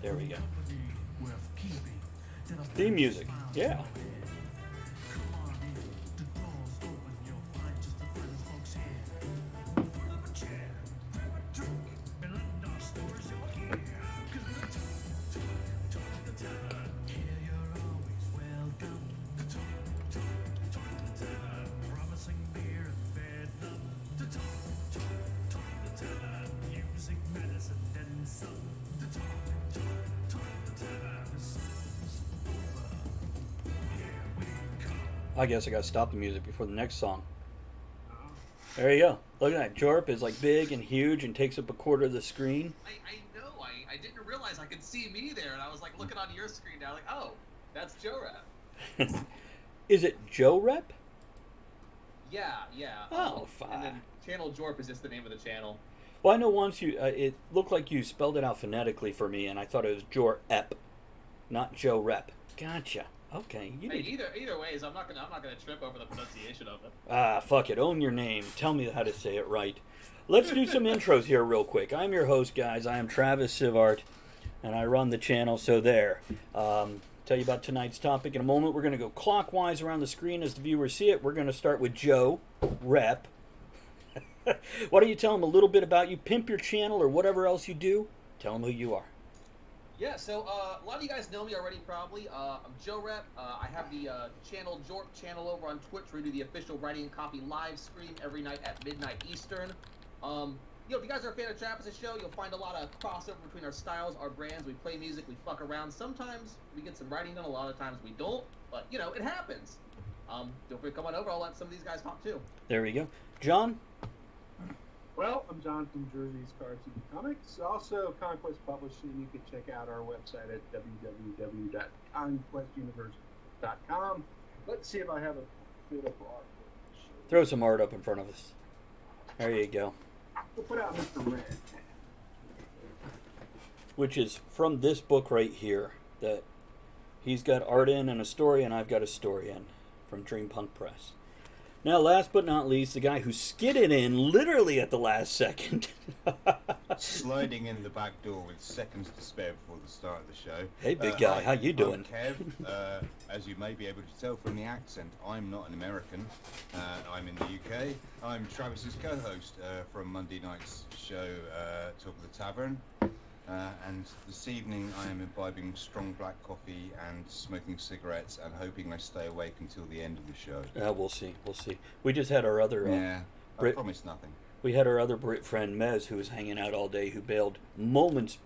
There we go. Theme music. Yeah. I guess I gotta stop the music before the next song. There you go. Look at that. Jorp is like big and huge and takes up a quarter of the screen. I know. I didn't realize I could see me there, and I was like looking on your screen now, like, oh, that's Joe Rap. Is it Joe Rep? Yeah. Oh, fine. And then Channel Jorp is just the name of the channel. Well, I know once it looked like you spelled it out phonetically for me, and I thought it was Jor-ep, not Joe Rep. Gotcha. Okay. Either ways, I'm not gonna trip over the pronunciation of it. Ah, fuck it. Own your name. Tell me how to say it right. Let's do some intros here real quick. I'm your host, guys. I am Travis Sivart, and I run the channel, so there. Tell you about tonight's topic in a moment. We're going to go clockwise around the screen as the viewers see it. We're going to start with Joe Rep. Why don't you tell them a little bit about you? Pimp your channel or whatever else you do. Tell them who you are. Yeah, so a lot of you guys know me already probably. I'm Joe Rep. I have the Channel Jorp channel over on Twitch where we do the official writing and copy live stream every night at midnight Eastern. If you guys are a fan of Travis's show, you'll find a lot of crossover between our styles, our brands. We play music, we fuck around. Sometimes we get some writing done, a lot of times we don't. But, it happens. Feel free to come on over. I'll let some of these guys talk too. There we go. John? Well, I'm John from Jersey's Cards and Comics. Also, Conquest Publishing. You can check out our website at www.conquestuniverse.com. Let's see if I have a beautiful art. Throw some art up in front of us. There you go. We'll put out Mr. Red. Which is from this book right here. That he's got art in and a story, and I've got a story in from Dream Punk Press. Now, last but not least, the guy who skidded in literally at the last second. Sliding in the back door with seconds to spare before the start of the show. Hey, big guy, how you doing? I'm Kev. As you may be able to tell from the accent, I'm not an American. I'm in the UK. I'm Travis's co-host from Monday night's show, Talk of the Tavern. And this evening I am imbibing strong black coffee and smoking cigarettes and hoping I stay awake until the end of the show. We'll see. We just had our other... I promise nothing. We had our other Brit friend, Mez, who was hanging out all day, who bailed moments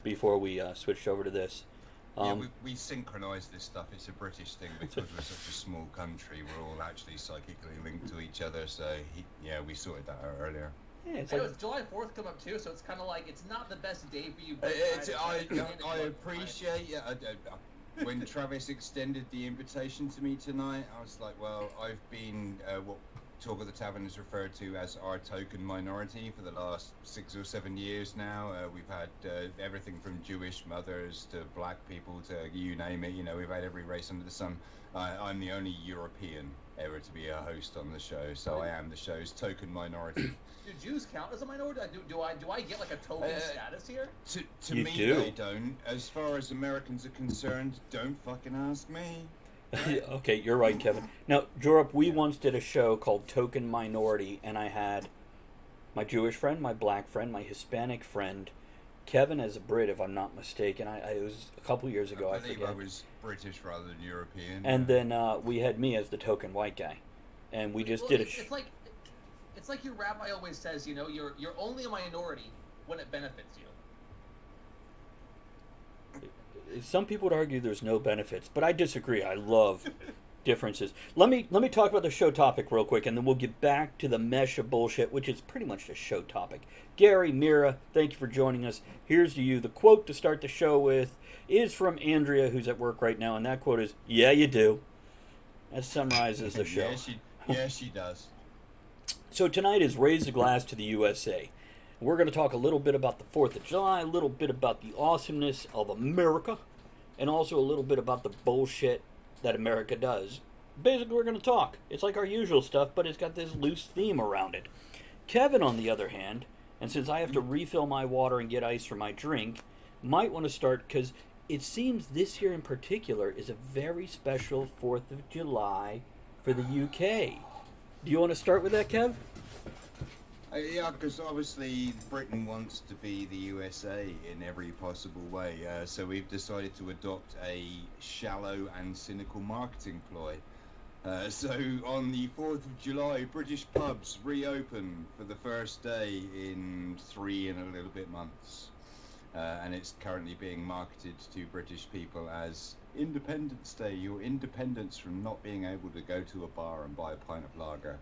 before we switched over to this. We synchronize this stuff. It's a British thing because we're such a small country. We're all actually psychically linked to each other, so we sorted that out earlier. Yeah, it's like July 4th come up too, so it's kind of like it's not the best day for you. I appreciate it. When Travis extended the invitation to me tonight, I was like, well, I've been what Talk of the Tavern is referred to as our token minority for the last 6 or 7 years now. We've had everything from Jewish mothers to black people to you name it. We've had every race under the sun. I'm the only European ever to be a host on the show, so I am the show's token minority. Do Jews count as a minority? Do I get like a token status here? To me, they don't. As far as Americans are concerned, don't fucking ask me. Okay, you're right, Kevin. Now, Jorp, we once did a show called Token Minority, and I had my Jewish friend, my black friend, my Hispanic friend, Kevin as a Brit, if I'm not mistaken. It was a couple years ago, I forget. I was British rather than European. And then we had me as the token white guy, and we just did a show. It's like your rabbi always says, you're only a minority when it benefits you. Some people would argue there's no benefits, but I disagree. I love differences. Let me talk about the show topic real quick, and then we'll get back to the mesh of bullshit, which is pretty much the show topic. Gary, Mira, thank you for joining us. Here's to you. The quote to start the show with is from Andrea, who's at work right now, and that quote is, "Yeah, you do." That summarizes the show. Yeah, she does. So tonight is Raise the Glass to the USA. We're going to talk a little bit about the 4th of July, a little bit about the awesomeness of America, and also a little bit about the bullshit that America does. Basically, we're going to talk. It's like our usual stuff, but it's got this loose theme around it. Kevin, on the other hand, And since I have to refill my water and get ice for my drink, might want to start, because it seems this year in particular is a very special 4th of July for the UK. Do you want to start with that, Kev? Yeah, because obviously Britain wants to be the USA in every possible way. So we've decided to adopt a shallow and cynical marketing ploy. So on the 4th of July, British pubs reopen for the first day in 3 and a little bit months. And it's currently being marketed to British people as Independence Day, your independence from not being able to go to a bar and buy a pint of lager.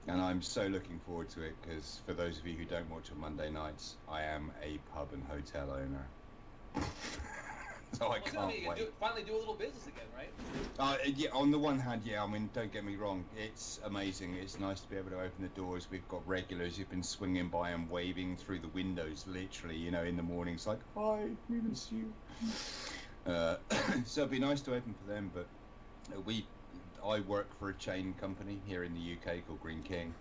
And I'm so looking forward to it, because for those of you who don't watch on Monday nights, I am a pub and hotel owner. So I can't wait. Finally do a little business again, right? Yeah, on the one hand, yeah, I mean, don't get me wrong, it's amazing. It's nice to be able to open the doors. We've got regulars who've been swinging by and waving through the windows, literally, you know, in the mornings, like, hi, we miss you. So it'd be nice to open for them, but I work for a chain company here in the UK called Green King.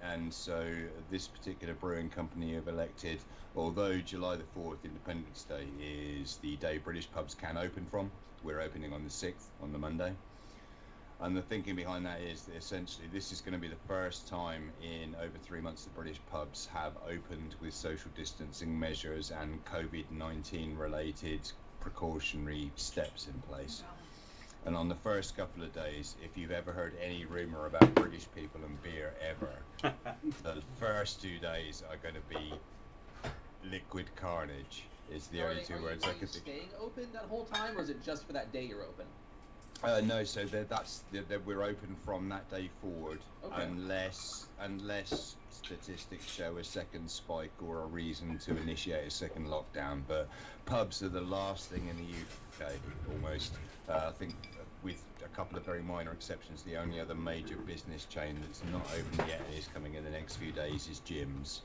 And so this particular brewing company have elected, although July the 4th, Independence Day, is the day British pubs can open from, we're opening on the 6th, on the Monday. And the thinking behind that is that essentially this is going to be the first time in over 3 months that British pubs have opened with social distancing measures and COVID-19 related precautionary steps in place. And on the first couple of days, if you've ever heard any rumour about British people and beer ever, the first 2 days are going to be liquid carnage. Is the only two words I can think. Are you staying open that whole time, or is it just for that day you're open? No, so we're open from that day forward, okay. unless statistics show a second spike or a reason to initiate a second lockdown. But pubs are the last thing in the UK, almost. I think with a couple of very minor exceptions, the only other major business chain that's not open yet and is coming in the next few days is gyms.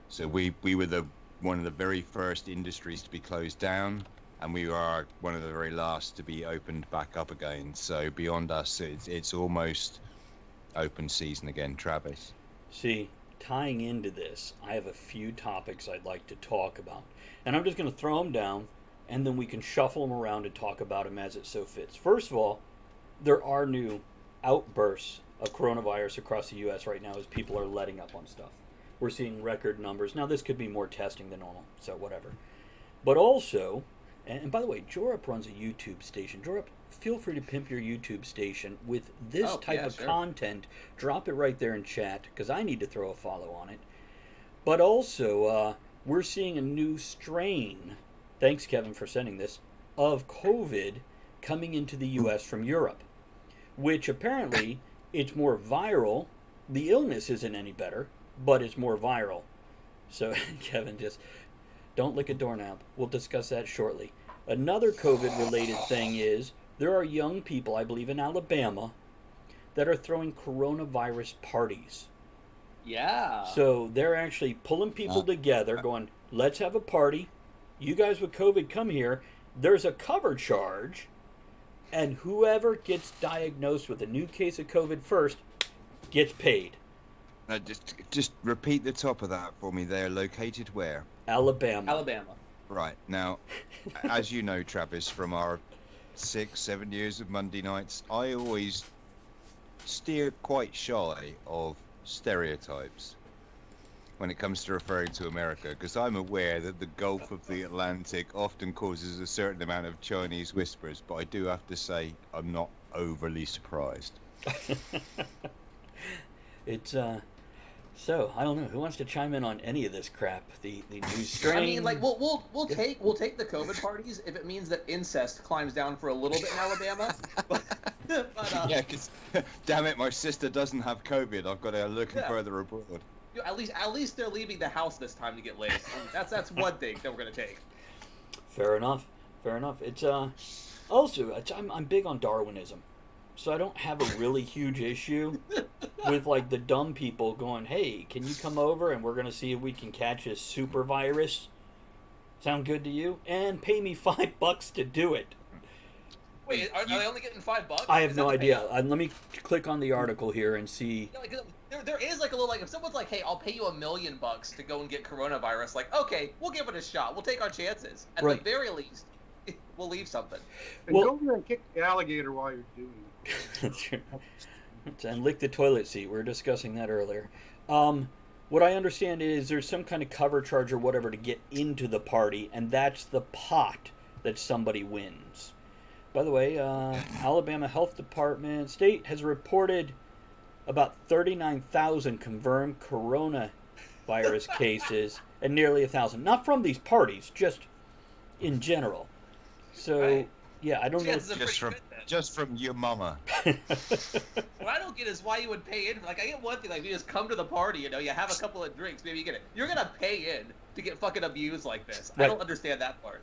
So we were one of the very first industries to be closed down, and we are one of the very last to be opened back up again. So beyond us, it's almost open season again, Travis. See, tying into this, I have a few topics I'd like to talk about. And I'm just going to throw them down, and then we can shuffle them around and talk about them as it so fits. First of all, there are new outbursts of coronavirus across the U.S. right now as people are letting up on stuff. We're seeing record numbers. Now, this could be more testing than normal, so whatever. But also, and by the way, Jorup runs a YouTube station. Jorup, feel free to pimp your YouTube station with this type of content. Drop it right there in chat, because I need to throw a follow on it. But also, we're seeing a new strain, thanks Kevin for sending this, of COVID coming into the U.S. from Europe, which apparently it's more viral. The illness isn't any better, but it's more viral. So, Kevin, just don't lick a doorknob. We'll discuss that shortly. Another COVID-related thing is there are young people, I believe in Alabama, that are throwing coronavirus parties. Yeah. So they're actually pulling people together, going, let's have a party. You guys with COVID, come here. There's a cover charge, and whoever gets diagnosed with a new case of COVID first gets paid. Just repeat the top of that for me. They are located where? Alabama. Right. Now, as you know, Travis, from our 6-7 years of Monday nights, I always steer quite shy of stereotypes when it comes to referring to America, because I'm aware that the Gulf of the Atlantic often causes a certain amount of Chinese whispers, but I do have to say I'm not overly surprised. It's so I don't know who wants to chime in on any of this crap. The new strain. I mean, like we'll take the COVID parties if it means that incest climbs down for a little bit in Alabama. Yeah, because damn it, my sister doesn't have COVID. I've got to look further abroad. At least they're leaving the house this time to get laid. That's one thing that we're gonna take. Fair enough. It's also I'm big on Darwinism. So I don't have a really huge issue with like the dumb people going, hey, can you come over and we're going to see if we can catch a super virus? Sound good to you? And pay me $5 to do it. Wait, are they only getting $5? I have no idea. Let me click on the article here and see. Yeah, like, there is like a little, like, if someone's like, hey, I'll pay you $1 million to go and get coronavirus, like, okay, we'll give it a shot. We'll take our chances. At the very least, we'll leave something. And go over there and kick the alligator while you're doing it. That's true. And lick the toilet seat. We were discussing that earlier. What I understand is there's some kind of cover charge or whatever to get into the party, and that's the pot that somebody wins. By the way, Alabama Health Department state has reported about 39,000 confirmed coronavirus cases and nearly 1,000. Not from these parties, just in general. So, yeah, I don't know. Just from your mama. What I don't get is why you would pay in. Like, I get one thing, like, you just come to the party, you know, you have a couple of drinks, maybe you get it. You're gonna pay in to get fucking abused like this. Right. I don't understand that part.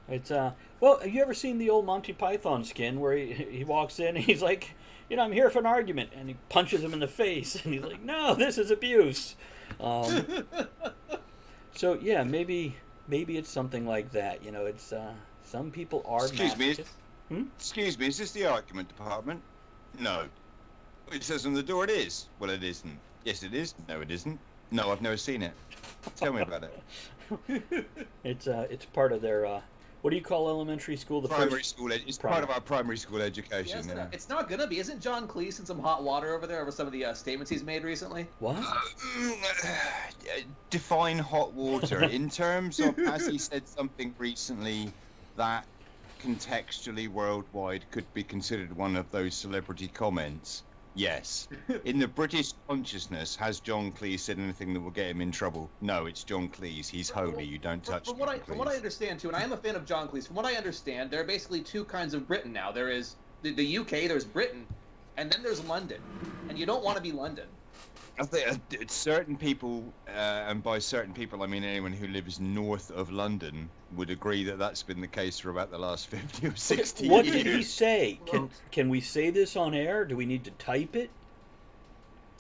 It's, well, have you ever seen the old Monty Python skin where he walks in and he's like, you know, I'm here for an argument, and he punches him in the face, and he's like, no, this is abuse. So, yeah, maybe it's something like that. You know, it's, some people are Excuse me, is this the argument department? No. It says on the door it is. Well, it isn't. Yes, it is. No, it isn't. No, I've never seen it. Tell me about it. It's part of their, what do you call elementary school? The primary school. It's part of our primary school education. Yeah, it's not gonna be. Isn't John Cleese in some hot water over there over some of the statements he's made recently? What? Define hot water in terms of, has he said something recently that contextually worldwide could be considered one of those celebrity comments? Yes. In the British consciousness, has John Cleese said anything that will get him in trouble? No, it's John Cleese. He's holy. You don't touch him. From what I understand, too, and I am a fan of John Cleese, from what I understand, there are basically two kinds of Britain now. There is the UK, there's Britain, and then there's London. And you don't want to be London. I think certain people, and by certain people I mean anyone who lives north of London, would agree that that's been the case for about the last 50 or 60 years. What did he say? Can we say this on air? Do we need to type it?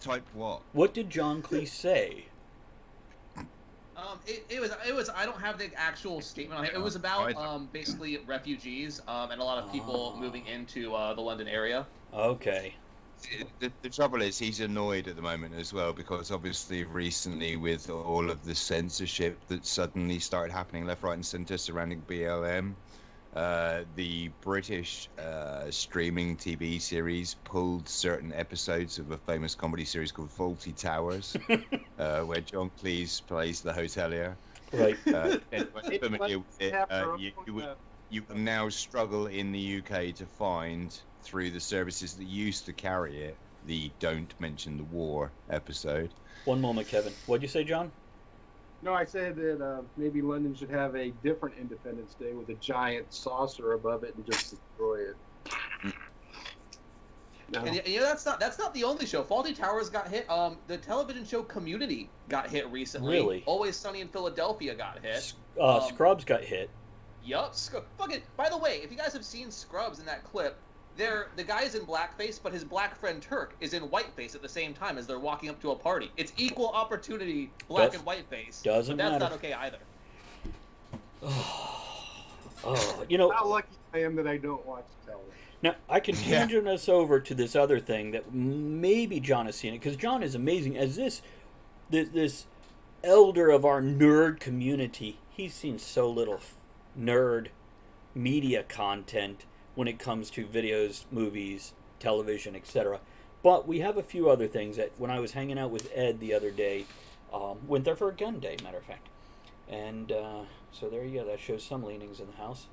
Type what? What did John Cleese say? It was I don't have the actual statement on it. It was about basically refugees and a lot of people moving into the London area. Okay. The trouble is he's annoyed at the moment as well, because obviously recently with all of the censorship that suddenly started happening left, right and centre surrounding BLM, the British streaming TV series pulled certain episodes of a famous comedy series called Fawlty Towers, where John Cleese plays the hotelier. Right. Familiar with it, you will now struggle in the UK to find, through the services that used to carry it, the Don't Mention the War episode. One moment, Kevin. What'd you say, John? No, I said that maybe London should have a different Independence Day with a giant saucer above it and just destroy it. No. And you know, that's not the only show. Fawlty Towers got hit. The television show Community got hit recently. Really? Always Sunny in Philadelphia got hit. Scrubs got hit. Yup. Fucking. By the way, if you guys have seen Scrubs in that clip, the guy's in blackface, but his black friend Turk is in whiteface at the same time as they're walking up to a party. It's equal opportunity black and whiteface. Doesn't matter. That's not okay either. You know. How lucky I am that I don't watch television. Now, I can tangent us over to this other thing that maybe John has seen it, because John is amazing. As this elder of our nerd community, he's seen so little nerd media content when it comes to videos, movies, television, etc. But we have a few other things that, when I was hanging out with Ed the other day, went there for a gun day, matter of fact. And so there you go, that shows some leanings in the house.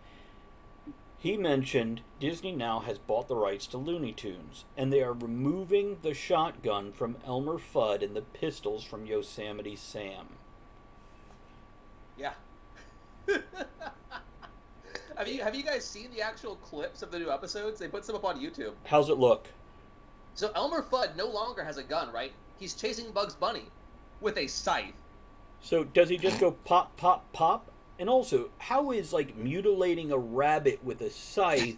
He mentioned Disney now has bought the rights to Looney Tunes, and they are removing the shotgun from Elmer Fudd and the pistols from Yosemite Sam. Yeah. Have you guys seen the actual clips of the new episodes? They put some up on YouTube. How's it look? So Elmer Fudd no longer has a gun, right? He's chasing Bugs Bunny with a scythe. So does he just go pop, pop, pop? And also, how is, like, mutilating a rabbit with a scythe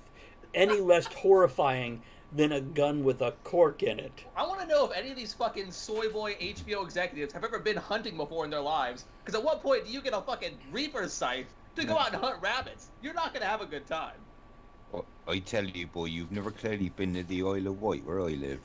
any less horrifying than a gun with a cork in it? I want to know if any of these fucking soy boy HBO executives have ever been hunting before in their lives. Because at what point do you get a fucking reaper scythe to go out and hunt rabbits? You're not going to have a good time. Well, I tell you, boy, you've never clearly been to the Isle of Wight where I live.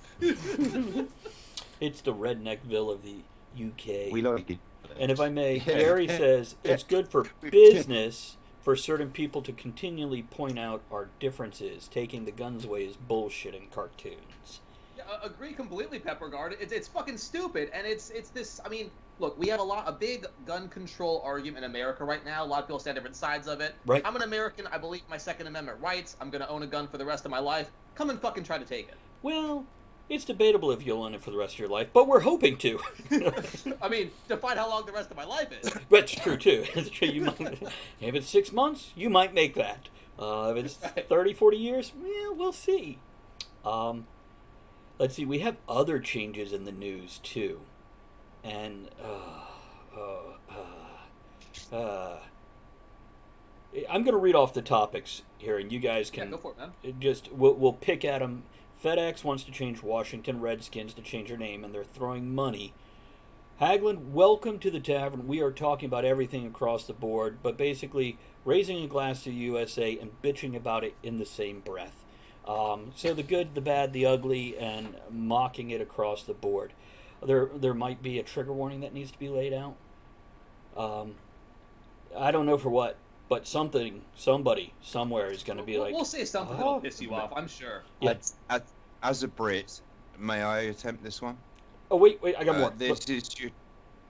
It's the redneckville of the UK. We like it. And if I may, Yeah. Gary says it's good for business for certain people to continually point out our differences. Taking the guns away is bullshit in cartoons. Yeah, agree completely, Pepperguard. It's fucking stupid, and it's this. I mean, look, we have a big gun control argument in America right now. A lot of people stand different sides of it. Right. I'm an American. I believe my Second Amendment rights. I'm gonna own a gun for the rest of my life. Come and fucking try to take it. Well, it's debatable if you'll own it for the rest of your life, but we're hoping to. I mean, define how long the rest of my life is. That's true too. It's true. You might, if it's 6 months, you might make that. If it's 30, 40 years, well, we'll see. Let's see. We have other changes in the news too, and I'm going to read off the topics here, and you guys can go for it, man. we'll pick at them. FedEx wants to change Washington Redskins to change their name, and they're throwing money. Haglund, welcome to the Tavern. We are talking about everything across the board, but basically raising a glass to USA and bitching about it in the same breath. So the good, the bad, the ugly, and mocking it across the board. There might be a trigger warning that needs to be laid out. I don't know for what, but somebody, somewhere is going to be like... We'll say something that'll piss you off, I'm sure. Yeah. As a Brit, may I attempt this one? Oh, wait, I got more. This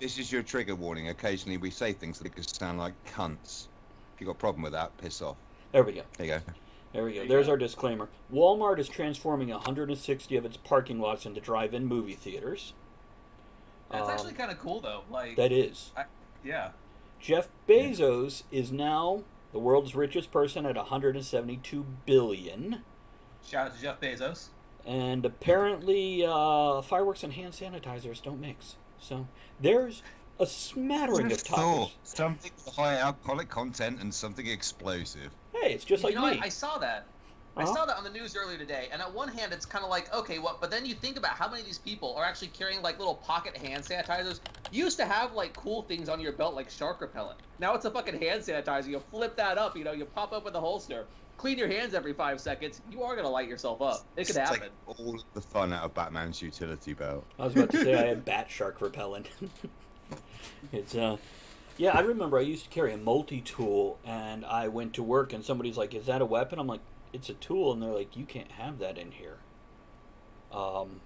is your trigger warning. Occasionally we say things that could sound like cunts. If you've got a problem with that, piss off. There we go. There you go. There we go. There's our disclaimer. Walmart is transforming 160 of its parking lots into drive-in movie theaters. That's actually kind of cool, though. Like that is. Yeah. Jeff Bezos is now the world's richest person at 172 billion. Shout out to Jeff Bezos. And apparently, fireworks and hand sanitizers don't mix. So there's a smattering of topics. Something with high alcoholic content and something explosive. Hey, it's just like me. I saw that. I saw that on the news earlier today, and on one hand, it's kind of like, okay, but then you think about how many of these people are actually carrying, like, little pocket hand sanitizers. You used to have, like, cool things on your belt, like shark repellent. Now it's a fucking hand sanitizer. You flip that up, you pop up with a holster. Clean your hands every 5 seconds. You are going to light yourself up. It could happen. Take all of the fun out of Batman's utility belt. I was about to say I had bat shark repellent. It's, yeah, I remember I used to carry a multi-tool, and I went to work, and somebody's like, is that a weapon? I'm like, it's a tool, and they're like, you can't have that in here. And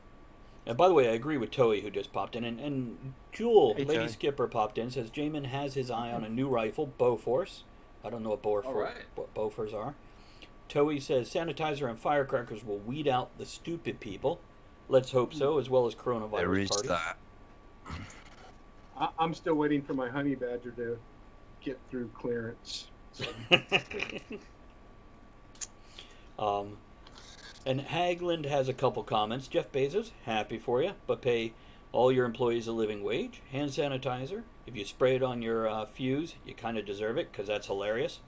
by the way, I agree with Toei, who just popped in, and Jewel, Hey, Lady Toei. Skipper popped in, says Jamin has his eye on a new rifle, Bofors. I don't know what what Bofors are. Toei says sanitizer and firecrackers will weed out the stupid people. Let's hope so, as well as coronavirus There is parties. that. I'm still waiting for my honey badger to get through clearance. So. And Haglund has a couple comments. Jeff Bezos, happy for you, but pay all your employees a living wage. Hand sanitizer. If you spray it on your fuse, you kind of deserve it because that's hilarious.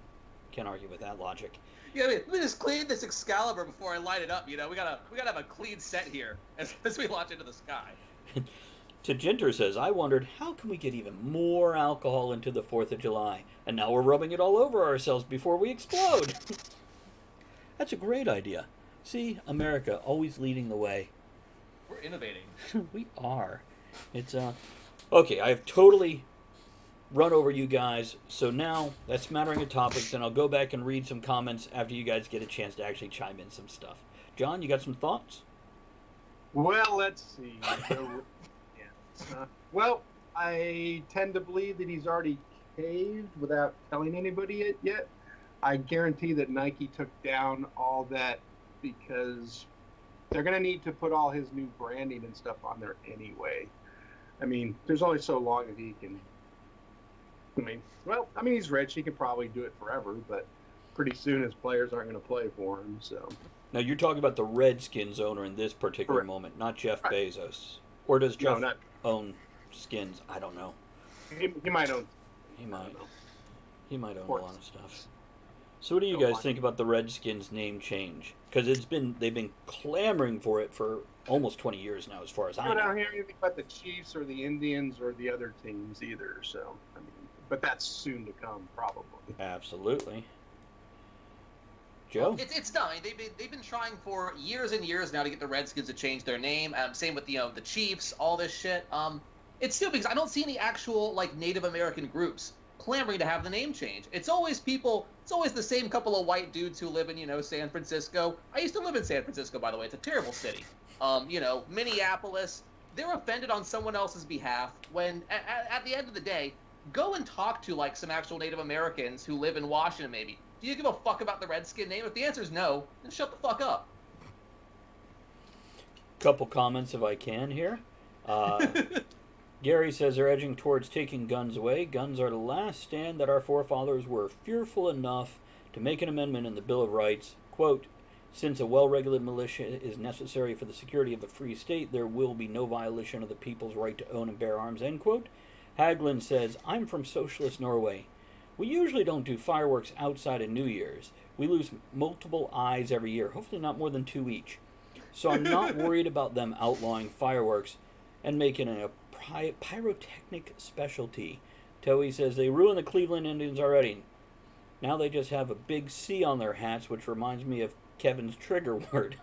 Can't argue with that logic. Yeah, I mean, let me just clean this Excalibur before I light it up. We gotta have a clean set here as we launch into the sky. Tajinter says, I wondered how can we get even more alcohol into the 4th of July, and now we're rubbing it all over ourselves before we explode. That's a great idea. See, America always leading the way. We're innovating. We are. It's okay. I've totally run over you guys. So now that's smattering of topics, and I'll go back and read some comments after you guys get a chance to actually chime in some stuff. John, you got some thoughts? Well, let's see. Well, I tend to believe that he's already caved without telling anybody it yet. I guarantee that Nike took down all that because they're going to need to put all his new branding and stuff on there anyway. I mean, there's only so long that he can. He's rich. He can probably do it forever, but pretty soon his players aren't going to play for him. So Now you're talking about the Redskins owner in this particular Correct. moment, not Jeff Right. Bezos. Or does Jeff not. own skins? I don't know. He might own. He I might. don't know. He might own a course. lot of stuff. So what do you Don't guys mind. think about the Redskins name change? Because they've been clamoring for it for almost 20 years now, as far as I I know. don't hear anything about the Chiefs or the Indians or the other teams either. So, but that's soon to come, probably. Absolutely. Joe? It's done. They've been trying for years and years now to get the Redskins to change their name. Same with the Chiefs, all this shit. It's still because I don't see any actual like Native American groups clamoring to have the name change. It's always people. It's always the same couple of white dudes who live in San Francisco. I used to live in San Francisco, by the way. It's a terrible city. Minneapolis. They're offended on someone else's behalf when at the end of the day, go and talk to like some actual Native Americans who live in Washington maybe. Do you give a fuck about the Redskin name? If the answer is no, then shut the fuck up. Couple comments if I can here. Gary says they're edging towards taking guns away. Guns are the last stand that our forefathers were fearful enough to make an amendment in the Bill of Rights. Quote, since a well-regulated militia is necessary for the security of the free state, there will be no violation of the people's right to own and bear arms, end quote. Haglund says, I'm from socialist Norway. We usually don't do fireworks outside of New Year's. We lose multiple eyes every year, hopefully not more than 2 each. So I'm not worried about them outlawing fireworks and making it a pyrotechnic specialty. Toei says they ruined the Cleveland Indians already. Now they just have a big C on their hats, which reminds me of Kevin's trigger word.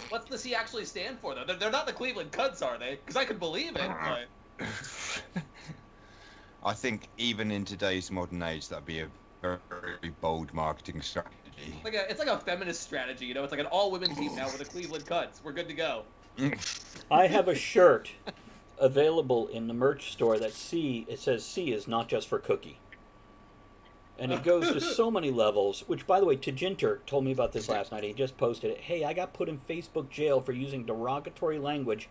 What's the C actually stand for, though? They're not the Cleveland Cubs, are they? Because I could believe it, but... I think even in today's modern age, that'd be a very bold marketing strategy. It's like a feminist strategy, It's like an all-women team now with the Cleveland Cubs. We're good to go. I have a shirt available in the merch store that it says C is not just for cookie. And it goes to so many levels, which, by the way, Tajinter told me about this last night. He just posted it. Hey, I got put in Facebook jail for using derogatory language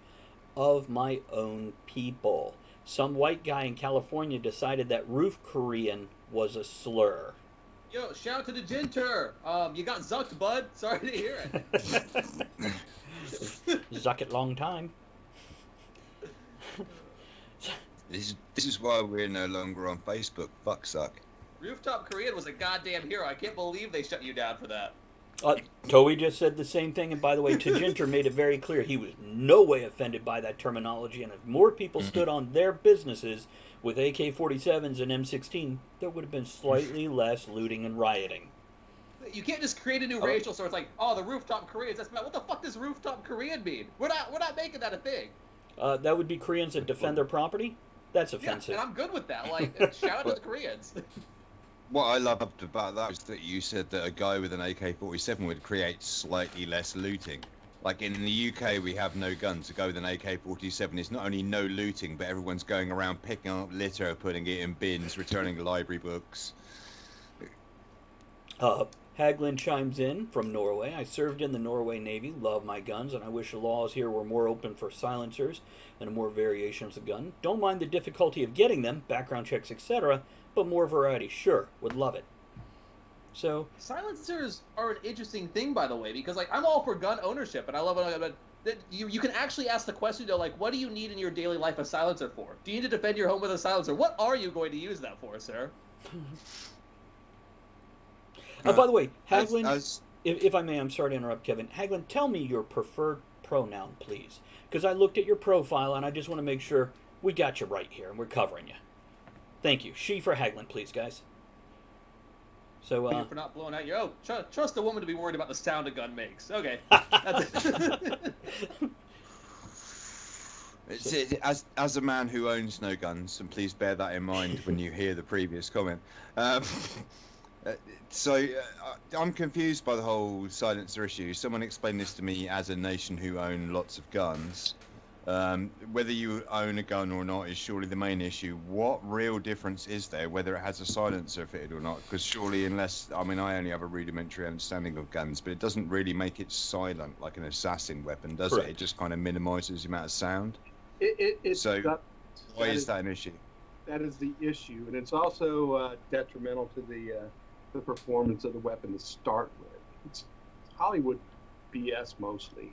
of my own people. Some white guy in California decided that roof Korean was a slur. Yo, shout out to Tajinter. You got zucked, bud. Sorry to hear it. Zuck it long time. This is why we're no longer on Facebook. Fuck suck. Rooftop Korean was a goddamn hero. I can't believe they shut you down for that. Toei just said the same thing, and by the way, Tajinter made it very clear he was no way offended by that terminology, and if more people stood on their businesses with AK-47s and M16, there would have been slightly less looting and rioting. You can't just create a new racial slur. It's like, the rooftop Koreans. What the fuck does rooftop Korean mean? We're not making that a thing. That would be Koreans that defend their property? That's offensive. Yeah, and I'm good with that. Shout out to the Koreans. What I loved about that was that you said that a guy with an AK-47 would create slightly less looting. Like in the UK, we have no guns. A guy with an AK-47 is not only no looting, but everyone's going around picking up litter, putting it in bins, returning library books. Haglund chimes in from Norway. I served in the Norway Navy, love my guns, and I wish the laws here were more open for silencers and more variations of gun. Don't mind the difficulty of getting them, background checks, etc., but more variety. Sure, would love it. So silencers are an interesting thing, by the way, because I'm all for gun ownership, and I love it. But that you can actually ask the question, what do you need in your daily life a silencer for? Do you need to defend your home with a silencer? What are you going to use that for, sir? By the way, Haglund, if I may, I'm sorry to interrupt, Kevin. Haglund, tell me your preferred pronoun, please, because I looked at your profile and I just want to make sure we got you right here and we're covering you. Thank you. She for Haglund, please, guys. So, for not blowing out your trust a woman to be worried about the sound a gun makes. Okay. As a man who owns no guns, and please bear that in mind when you hear the previous comment. I'm confused by the whole silencer issue. Someone explained this to me as a nation who own lots of guns. Whether you own a gun or not is surely the main issue. What real difference is there whether it has a silencer fitted or not? Because surely, I only have a rudimentary understanding of guns, but it doesn't really make it silent like an assassin weapon, does Correct. it? It just kind of minimizes the amount of sound. Why is that an issue? That is the issue, and it's also detrimental to the performance of the weapon to start with. It's Hollywood BS mostly.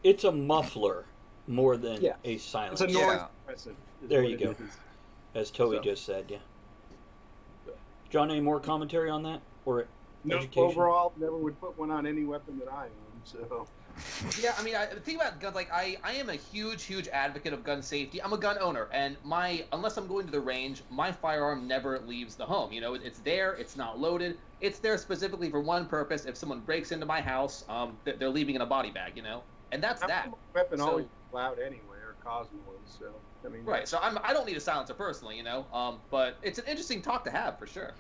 It's a muffler more than a silencer. It's a noise suppressant. There you go. As Toei just said, yeah. John, any more commentary on that? Or no, education? overall, never would put one on any weapon that I own. So Yeah, I mean, the thing about guns, like, I am a huge advocate of gun safety. I'm a gun owner, and unless I'm going to the range, my firearm never leaves the home. You know, it's there, it's not loaded. It's there specifically for one purpose. If someone breaks into my house, they're leaving in a body bag, you know? And that's that. Weapon So- always loud anyway, or cause noise. So I mean, Right, so I don't need a silencer personally, you know? But it's an interesting talk to have, for sure.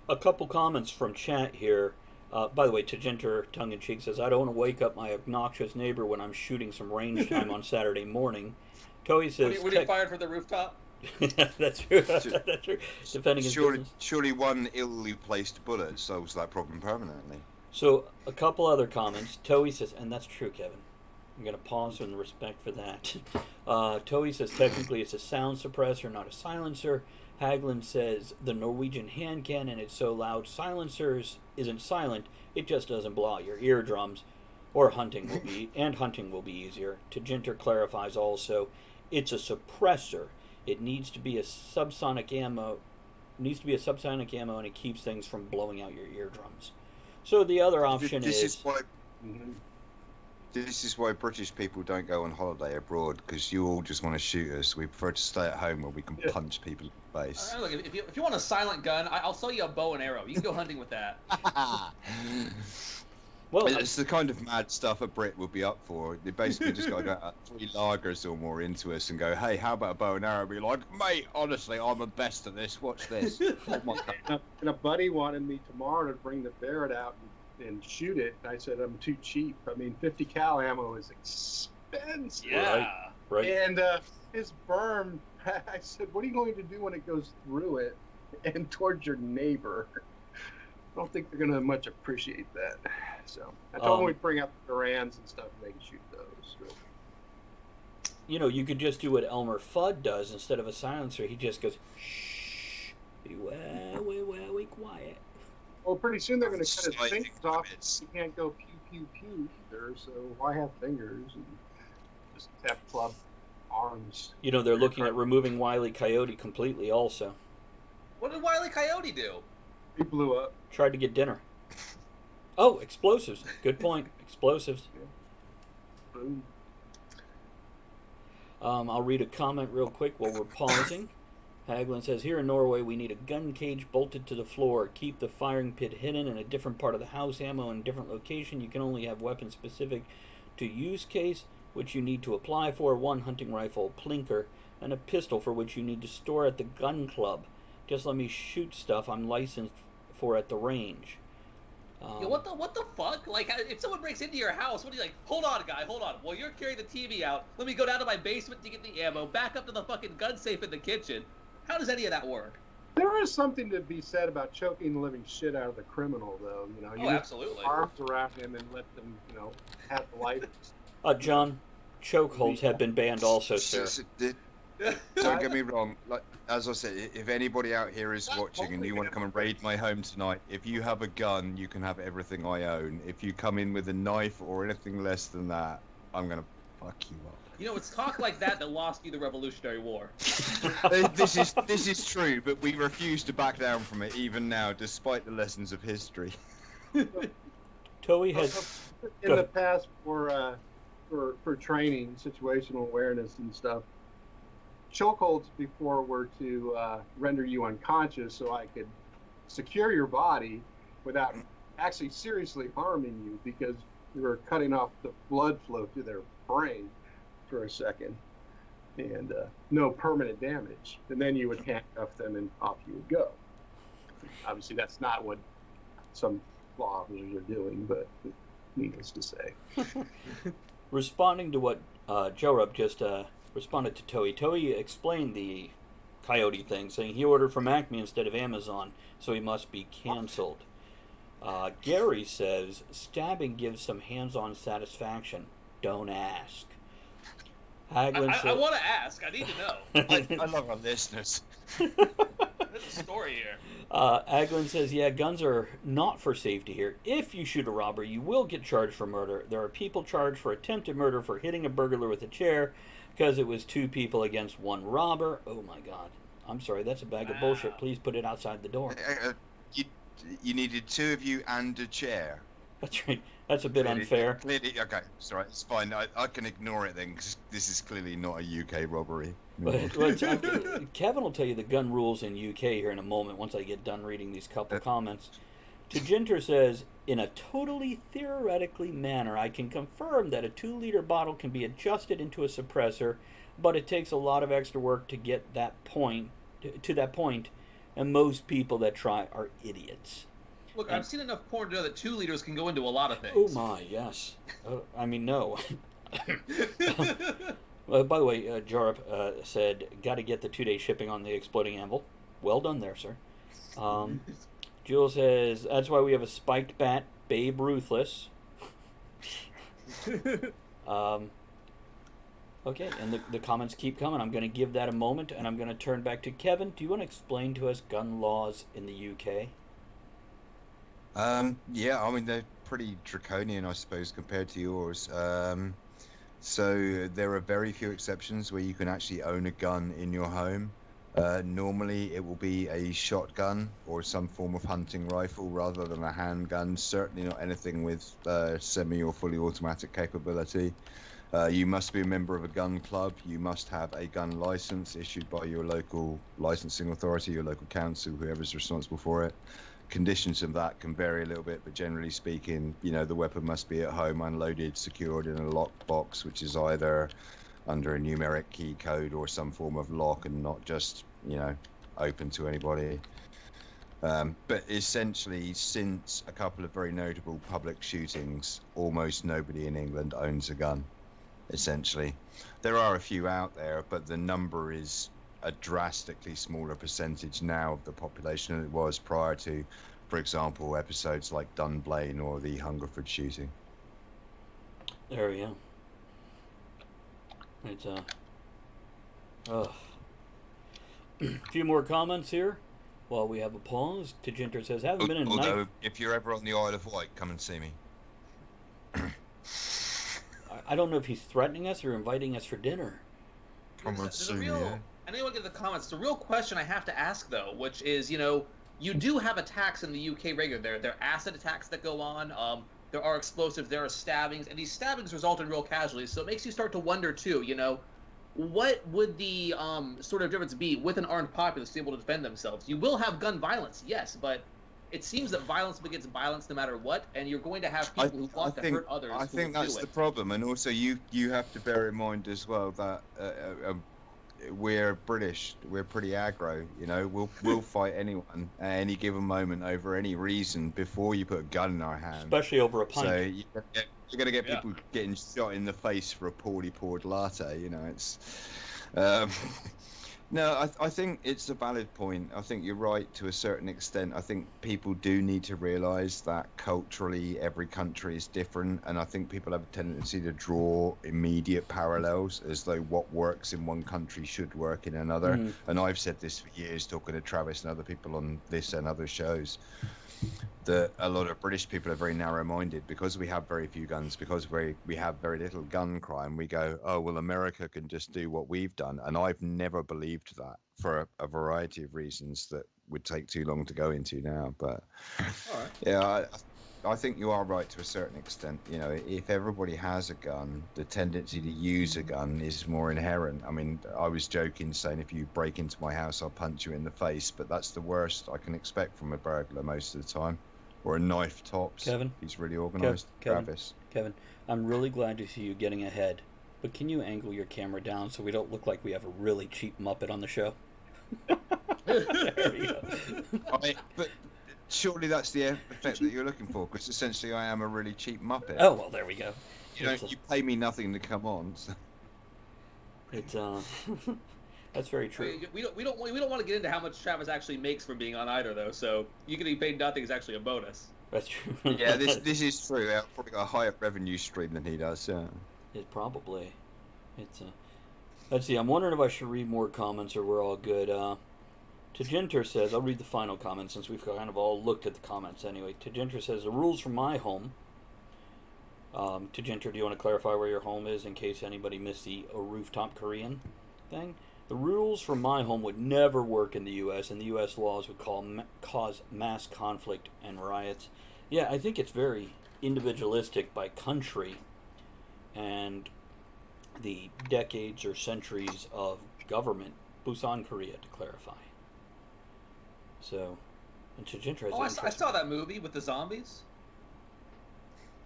A couple comments from chat here. By the way, Tajinter, tongue-in-cheek, says, I don't want to wake up my obnoxious neighbor when I'm shooting some range time on Saturday morning. Toei says... Were you fired for the rooftop? That's true. That's true. Defending his business. Surely one illy placed bullet solves that problem permanently. So, a couple other comments. Toei says, and that's true, Kevin. I'm going to pause in respect for that. Toei says, technically it's a sound suppressor, not a silencer. Haglund says, the Norwegian hand cannon is so loud, silencers isn't silent, it just doesn't blow out your eardrums. Or hunting will be easier. Tajinter clarifies also, it's a suppressor. It needs to be a subsonic ammo. And it keeps things from blowing out your eardrums. So the other option This is why. This is why British people don't go on holiday abroad, because you all just want to shoot us. We prefer to stay at home where we can punch people in the face. Look, if you want a silent gun, I'll sell you a bow and arrow. You can go hunting with that. well, It's the kind of mad stuff a Brit would be up for. They basically just got to go 3 lagers or more into us and go, hey, how about a bow and arrow? Be like, mate, honestly, I'm the best at this. Watch this. Oh my God. and a buddy wanted me tomorrow to bring the Barrett out and shoot it. I said I'm too cheap. I mean, 50 cal ammo is expensive. Yeah. right. And his berm, I said, what are you going to do when it goes through it and towards your neighbor? I don't think they're going to much appreciate that. So I told him we'd bring out the Durans and stuff and they can shoot those. So. You know, you could just do what Elmer Fudd does. Instead of a silencer, he just goes, shh, be way quiet. Well, pretty soon they're going to cut his Sliding fingers off. limits. He can't go pew either, so why have fingers and just have club arms? You know, they're looking at removing Wile E. Coyote completely also. What did Wile E. Coyote do? He blew up. Tried to get dinner. Oh, explosives. Good point. Explosives. Boom. I'll read a comment real quick while we're pausing. Haglund says, here in Norway, we need a gun cage bolted to the floor. Keep the firing pit hidden in a different part of the house. Ammo in a different location. You can only have weapons specific to use case, which you need to apply for. 1 hunting rifle, plinker, and a pistol for which you need to store at the gun club. Just let me shoot stuff I'm licensed for at the range. Yo, what the fuck? Like, if someone breaks into your house, what are you like? Hold on, guy, hold on. While you're carrying the TV out, let me go down to my basement to get the ammo, back up to the fucking gun safe in the kitchen. How does any of that work? There is something to be said about choking the living shit out of the criminal, though. You know, you Absolutely. put arms around him and let them, have life. John, chokeholds have been banned also, sir. Don't get me wrong. Like, as I said, if anybody out here is watching and you want to come and raid my home tonight, if you have a gun, you can have everything I own. If you come in with a knife or anything less than that, I'm gonna fuck you up. You know, it's talk like that lost you the Revolutionary War. This is true, but we refuse to back down from it even now, despite the lessons of history. Toei has In the past, for training, situational awareness and stuff, chokeholds before were to render you unconscious, so I could secure your body without actually seriously harming you, because you were cutting off the blood flow to their brain for a second, and no permanent damage. And then you would handcuff them and off you would go. Obviously, that's not what some law officers are doing, but needless to say. responding to what Joe Rupp just responded to Toei. Toei explained the Coyote thing, saying he ordered from Acme instead of Amazon, so he must be canceled. Gary says, stabbing gives some hands-on satisfaction. Don't ask. Haglund I want to ask. I need to know. I love our listeners. There's a story here. Haglund says, yeah, guns are not for safety here. If you shoot a robber, you will get charged for murder. There are people charged for attempted murder for hitting a burglar with a chair because it was 2 people against 1 robber. Oh my god. I'm sorry, that's a bag of bullshit. Please put it outside the door. You needed 2 of you and a chair. That's right. That's a bit unfair. Clearly, okay, sorry, it's fine. I can ignore it then, because this is clearly not a UK robbery. Kevin will tell you the gun rules in UK here in a moment once I get done reading these couple comments. Tajinter says, in a totally theoretically manner, I can confirm that a 2-liter bottle can be adjusted into a suppressor, but it takes a lot of extra work to get that point to that point, and most people that try are idiots. Look, I've seen enough porn to know that 2 liters can go into a lot of things. Oh my, yes. I mean, no. By the way, Jarup said, got to get the 2-day shipping on the exploding anvil. Well done there, sir. Jules says, that's why we have a spiked bat, Babe Ruthless. Okay, and the comments keep coming. I'm going to give that a moment, and I'm going to turn back to Kevin. Do you want to explain to us gun laws in the UK? Yeah, I mean, they're pretty draconian, I suppose, compared to yours. So there are very few exceptions where you can actually own a gun in your home. Normally, it will be a shotgun or some form of hunting rifle rather than a handgun. Certainly not anything with semi or fully automatic capability. You must be a member of a gun club. You must have a gun license issued by your local licensing authority, your local council, whoever's responsible for it. Conditions of that can vary a little bit, but generally speaking, you know, the weapon must be at home, unloaded, secured in a locked box, which is either under a numeric key code or some form of lock and not just, you know, open to anybody. But essentially, since a couple of very notable public shootings, almost nobody in England owns a gun, essentially. There are a few out there, but the number is a drastically smaller percentage now of the population than it was prior to, for example, episodes like Dunblane or the Hungerford shooting. There we go. It's a few more comments here while we have a pause. Tajinter says, haven't been in Although, knife... if you're ever on the Isle of Wight, come and see me. I don't know if he's threatening us or inviting us for dinner. Come and see me, yeah. I know you want to get the comments. The real question I have to ask, though, which is, you know, you do have attacks in the UK regular. There are acid attacks that go on. There are explosives. There are stabbings. And these stabbings result in real casualties. So it makes you start to wonder, too, you know, what would the sort of difference be with an armed populace to be able to defend themselves? You will have gun violence, yes, but it seems that violence begets violence no matter what, and you're going to have people who want to hurt others. I think that's the problem. And also, you have to bear in mind as well that we're British. We're pretty aggro. You know, we'll fight anyone at any given moment over any reason before you put a gun in our hand. Especially over a pint. So you're gonna get people getting shot in the face for a poorly poured latte. You know, it's. No, I think it's a valid point. I think you're right to a certain extent. I think people do need to realise that culturally every country is different, and I think people have a tendency to draw immediate parallels as though what works in one country should work in another. And I've said this for years, talking to Travis and other people on this and other shows, that a lot of British people are very narrow-minded because we have very few guns, because we have very little gun crime. We go, oh, well, America can just do what we've done. And I've never believed that for a variety of reasons that would take too long to go into now. But yeah, I think you are right to a certain extent. You know, if everybody has a gun, the tendency to use a gun is more inherent. I mean, I was joking saying if you break into my house, I'll punch you in the face, but that's the worst I can expect from a burglar most of the time. Or a knife tops. Kevin? He's really organised. Travis. Kevin, I'm really glad to see you getting ahead, but can you angle your camera down so we don't look like we have a really cheap Muppet on the show? There we go. But surely that's the effect that you're looking for, because essentially I am a really cheap Muppet. Oh, well, there we go. You pay me nothing to come on. So. It's that's very true. We don't want to get into how much Travis actually makes from being on either, though. So you getting paid nothing is actually a bonus. That's true. Yeah, this is true. I've probably got a higher revenue stream than he does. Yeah. It probably. It's Let's see. I'm wondering if I should read more comments or we're all good. Tajinter says, I'll read the final comment since we've kind of all looked at the comments anyway. Tajinter says, the rules for my home. Tajinter, do you want to clarify where your home is in case anybody missed the rooftop Korean thing? The rules for my home would never work in the U.S., and the U.S. laws would cause mass conflict and riots. Yeah, I think it's very individualistic by country and the decades or centuries of government. Busan, Korea, to clarify. So, it's interesting. Oh, I saw that movie with the zombies.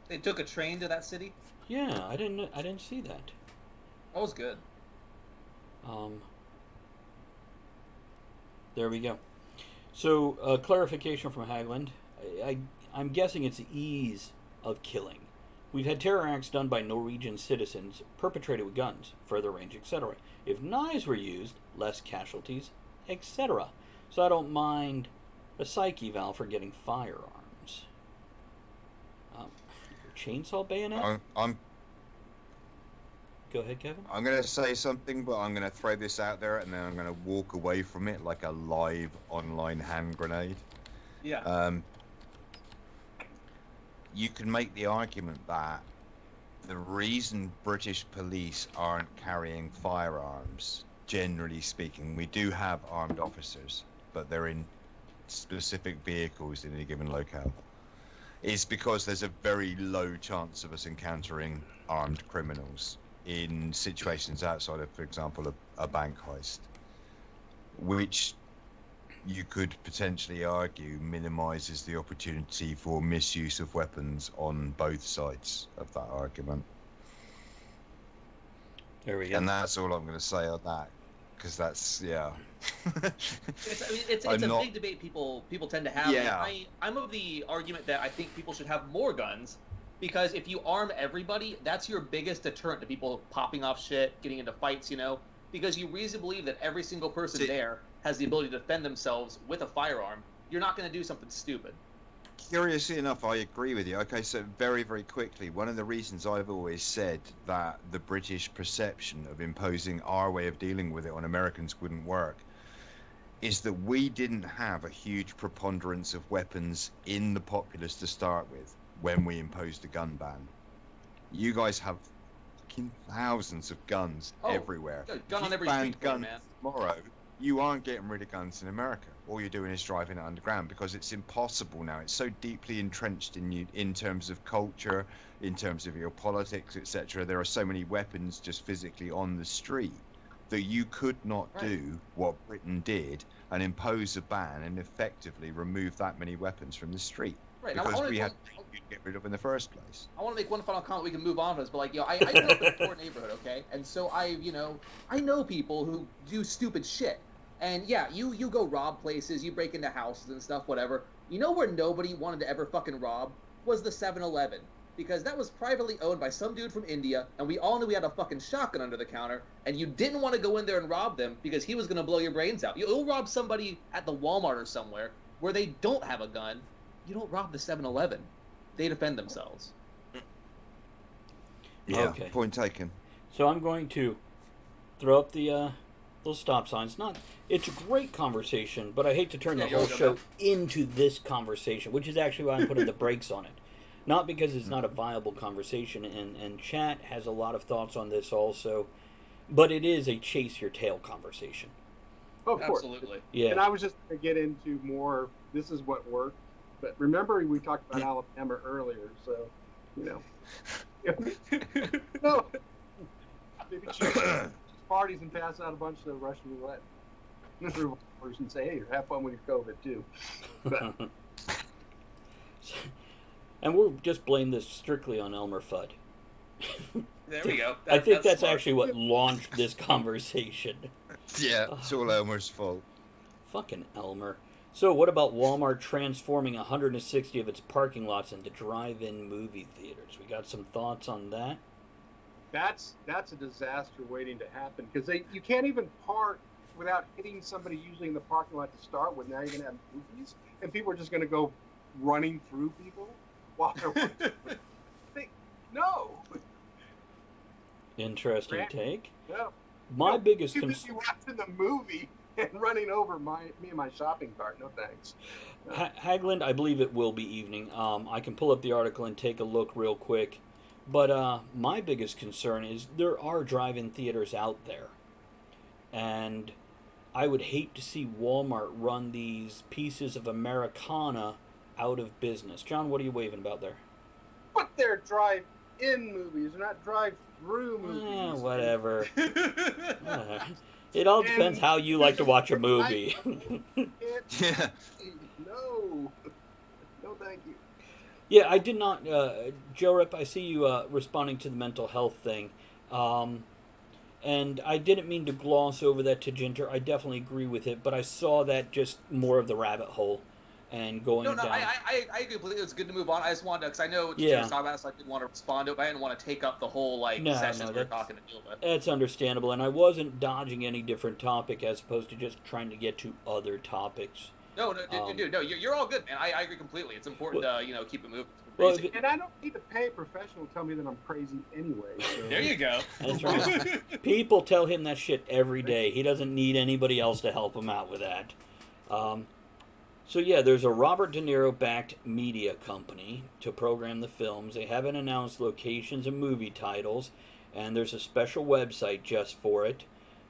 They took a train to that city. Yeah, I didn't see that. That was good. There we go. So, clarification from Hagland. I'm guessing it's the ease of killing. We've had terror acts done by Norwegian citizens perpetrated with guns, further range, etc. If knives were used, less casualties, etc. So I don't mind a psyche valve for getting firearms. Chainsaw bayonet? I'm Go ahead, Kevin. I'm going to say something, but I'm going to throw this out there, and then I'm going to walk away from it like a live online hand grenade. Yeah. You can make the argument that the reason British police aren't carrying firearms, generally speaking, we do have armed officers, but they're in specific vehicles in any given locale, is because there's a very low chance of us encountering armed criminals in situations outside of, for example, a bank heist, which you could potentially argue minimizes the opportunity for misuse of weapons on both sides of that argument. There we go. And that's all I'm going to say on that, because that's, yeah. It's a big debate people tend to have. Yeah. I'm of the argument that I think people should have more guns, because if you arm everybody, that's your biggest deterrent to people popping off shit, getting into fights, you know? Because you reasonably believe that every single person there has the ability to defend themselves with a firearm. You're not going to do something stupid. Curiously enough, I agree with you. Okay, so very, very quickly, one of the reasons I've always said that the British perception of imposing our way of dealing with it on Americans wouldn't work is that we didn't have a huge preponderance of weapons in the populace to start with when we imposed a gun ban. You guys have fucking thousands of guns everywhere. Gun on every banned street corner, guns man. tomorrow, you aren't getting rid of guns in America. All you're doing is driving it underground, because it's impossible now. It's so deeply entrenched in you, in terms of culture, in terms of your politics, etc. There are so many weapons just physically on the street that you could not do what Britain did and impose a ban and effectively remove that many weapons from the street. Right. Because we had to get rid of in the first place. I want to make one final comment. We can move on from this, but like, I grew up in a poor neighborhood, okay, and so I know people who do stupid shit, and yeah, you go rob places, you break into houses and stuff, whatever. You know where nobody wanted to ever fucking rob was the 7-Eleven, because that was privately owned by some dude from India, and we all knew he had a fucking shotgun under the counter, and you didn't want to go in there and rob them because he was gonna blow your brains out. You'll rob somebody at the Walmart or somewhere where they don't have a gun. You don't rob the 7-Eleven. They defend themselves. Yeah, Okay. point taken. So I'm going to throw up the those stop signs. It's a great conversation, but I hate to turn the whole show into this conversation, which is actually why I'm putting the brakes on it. Not because it's not a viable conversation, and chat has a lot of thoughts on this also, but it is a chase your tail conversation. Oh, of course. Absolutely. Yeah. And I was just going to get into more, this is what worked. But remember, we talked about Alabama earlier, so, you know. No. Maybe choose parties and pass out a bunch of Russian roulette. And say, hey, have fun with your COVID, too. But, and we'll just blame this strictly on Elmer Fudd. There we go. I think that's smart. actually what launched this conversation. Yeah, it's all Elmer's fault. Fucking Elmer. So what about Walmart transforming 160 of its parking lots into drive-in movie theaters? We got some thoughts on that? that's a disaster waiting to happen, because you can't even park without hitting somebody usually in the parking lot to start with. Now you're going to have movies, and people are just going to go running through people while they're watching. No. Interesting take. No. My biggest Too busy watching the movie and running over me and my shopping cart. No thanks. Hagland, I believe it will be evening. I can pull up the article and take a look real quick. But my biggest concern is there are drive-in theaters out there. And I would hate to see Walmart run these pieces of Americana out of business. John, what are you waving about there? But they're drive-in movies, they're not drive-through movies. Whatever. It all depends how you like to watch a movie. Yeah. No. No, thank you. Yeah, I did not. Joe Rip, I see you responding to the mental health thing. And I didn't mean to gloss over that to Ginter. I definitely agree with it, but I saw that just more of the rabbit hole and going No, down. I agree completely. It's good to move on. I just wanted to, because I know what Yeah. you were talking about, so I didn't want to respond to it, but I didn't want to take up the whole, session we were talking to deal with. That's understandable, and I wasn't dodging any different topic as opposed to just trying to get to other topics. No, dude, you're all good, man. I agree completely. It's important to, keep it moving. Well, And I don't need to pay a professional to tell me that I'm crazy anyway. So. There you go. That's right. People tell him that shit every day. He doesn't need anybody else to help him out with that. So yeah, there's a Robert De Niro-backed media company to program the films. They haven't announced locations and movie titles, and there's a special website just for it.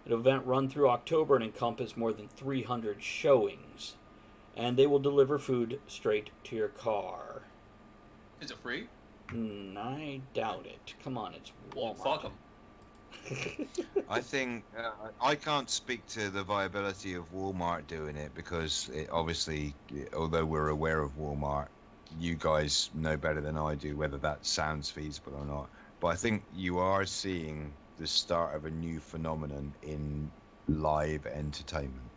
An event run through October and encompass more than 300 showings. And they will deliver food straight to your car. Is it free? I doubt it. Come on, it's Walmart. Fuck them. I think I can't speak to the viability of Walmart doing it because obviously, although we're aware of Walmart, you guys know better than I do whether that sounds feasible or not. But I think you are seeing the start of a new phenomenon in live entertainment,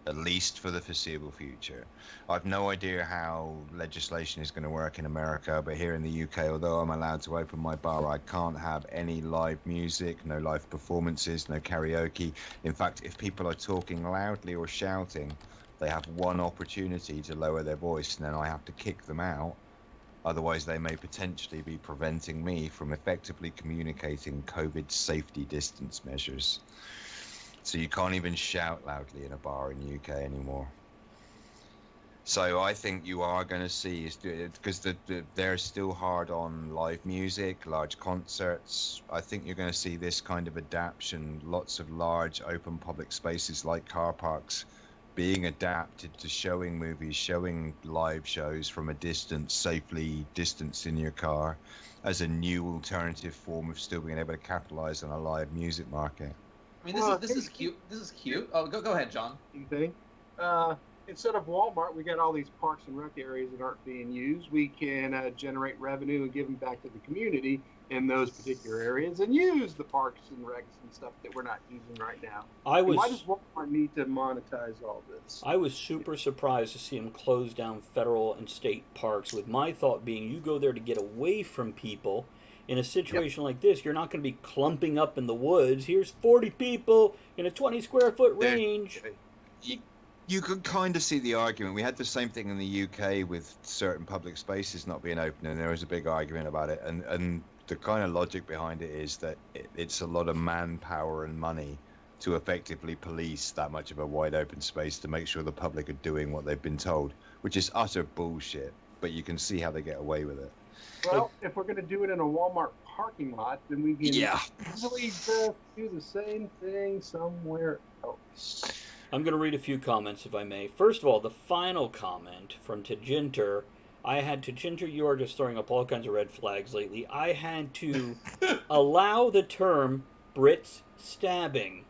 at least for the foreseeable future. I've no idea how legislation is going to work in America, but here in the UK, although I'm allowed to open my bar, I can't have any live music, no live performances, no karaoke. In fact, if people are talking loudly or shouting, they have one opportunity to lower their voice, and then I have to kick them out. Otherwise, they may potentially be preventing me from effectively communicating COVID safety distance measures. So you can't even shout loudly in a bar in the UK anymore. So I think you are going to see, because they're still hard on live music, large concerts. I think you're going to see this kind of adaptation, lots of large open public spaces like car parks being adapted to showing movies, showing live shows from a distance, safely distanced in your car, as a new alternative form of still being able to capitalize on a live music market. I mean, this is cute. This is cute. Oh, go ahead, John. Thing. Instead of Walmart, we got all these parks and rec areas that aren't being used. We can generate revenue and give them back to the community in those particular areas and use the parks and recs and stuff that we're not using right now. Why does Walmart need to monetize all this? I was super surprised to see them close down federal and state parks, with my thought being you go there to get away from people. In a situation like this, you're not going to be clumping up in the woods. Here's 40 people in a 20 square foot range. You could kind of see the argument. We had the same thing in the UK with certain public spaces not being open, and there was a big argument about it. And the kind of logic behind it is that it's a lot of manpower and money to effectively police that much of a wide open space to make sure the public are doing what they've been told, which is utter bullshit. But you can see how they get away with it. Well, if we're going to do it in a Walmart parking lot, then we can easily just do the same thing somewhere else. I'm going to read a few comments, if I may. First of all, the final comment from Tajinter. You are just throwing up all kinds of red flags lately. I had to allow the term Brits stabbing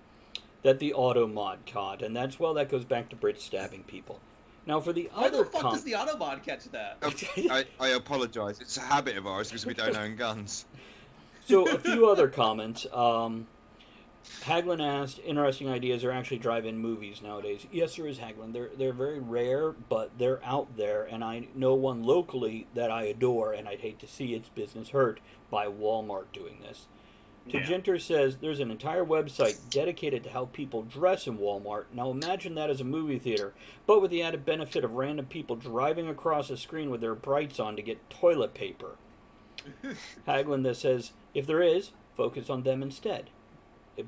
that the auto mod caught, and that goes back to Brits stabbing people. Now, for the Why other the fuck does the Autobot catch that? I apologize. It's a habit of ours because we don't own guns. So, a few other comments. Haglin asked, interesting ideas are actually drive-in movies nowadays. Yes, there is, Haglin. They're very rare, but they're out there, and I know one locally that I adore, and I'd hate to see its business hurt by Walmart doing this. Tajinter says there's an entire website dedicated to how people dress in Walmart. Now imagine that as a movie theater, but with the added benefit of random people driving across a screen with their brights on to get toilet paper. Haglin that says, if there is, focus on them instead.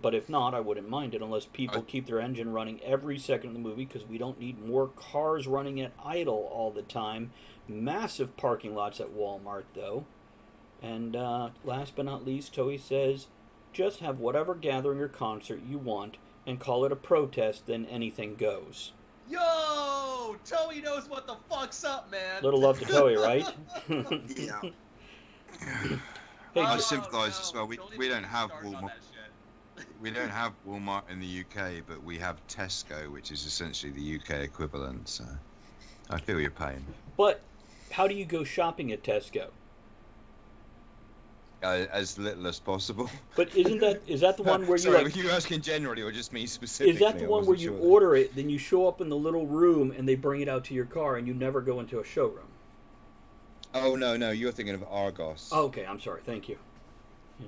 But if not, I wouldn't mind it unless people keep their engine running every second of the movie, because we don't need more cars running at idle all the time. Massive parking lots at Walmart, though. And last but not least, Toei says, just have whatever gathering or concert you want and call it a protest, then anything goes. Yo! Toei knows what the fuck's up, man! Little love to Toei, right? Yeah. Hey, I J- sympathise as well. We even don't have start on Walmart. that shit. We don't have Walmart in the UK, but we have Tesco, which is essentially the UK equivalent. So I feel your pain. but how do you go shopping at Tesco? As little as possible. But is that the one where you Sorry, like? were you asking generally or just me specifically? Is that the I one where wasn't you sure. order it, then you show up in the little room and they bring it out to your car and you never go into a showroom? Oh no, you're thinking of Argos. Oh, okay, I'm sorry. Thank you.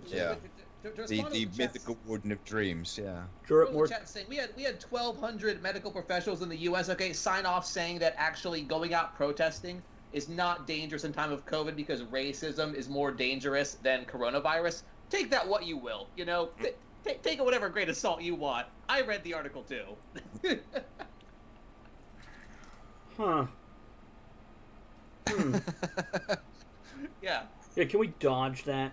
It's, Yeah. To The respond to chat's- mythical warden of dreams. Yeah. Sure, the more. chat saying we had 1,200 medical professionals in the U.S. Okay, sign off saying that actually going out protesting is not dangerous in time of COVID because racism is more dangerous than coronavirus. Take that what you will, you know. Take it whatever grain of salt you want. I read the article too. Huh. Yeah, Yeah, can we dodge that?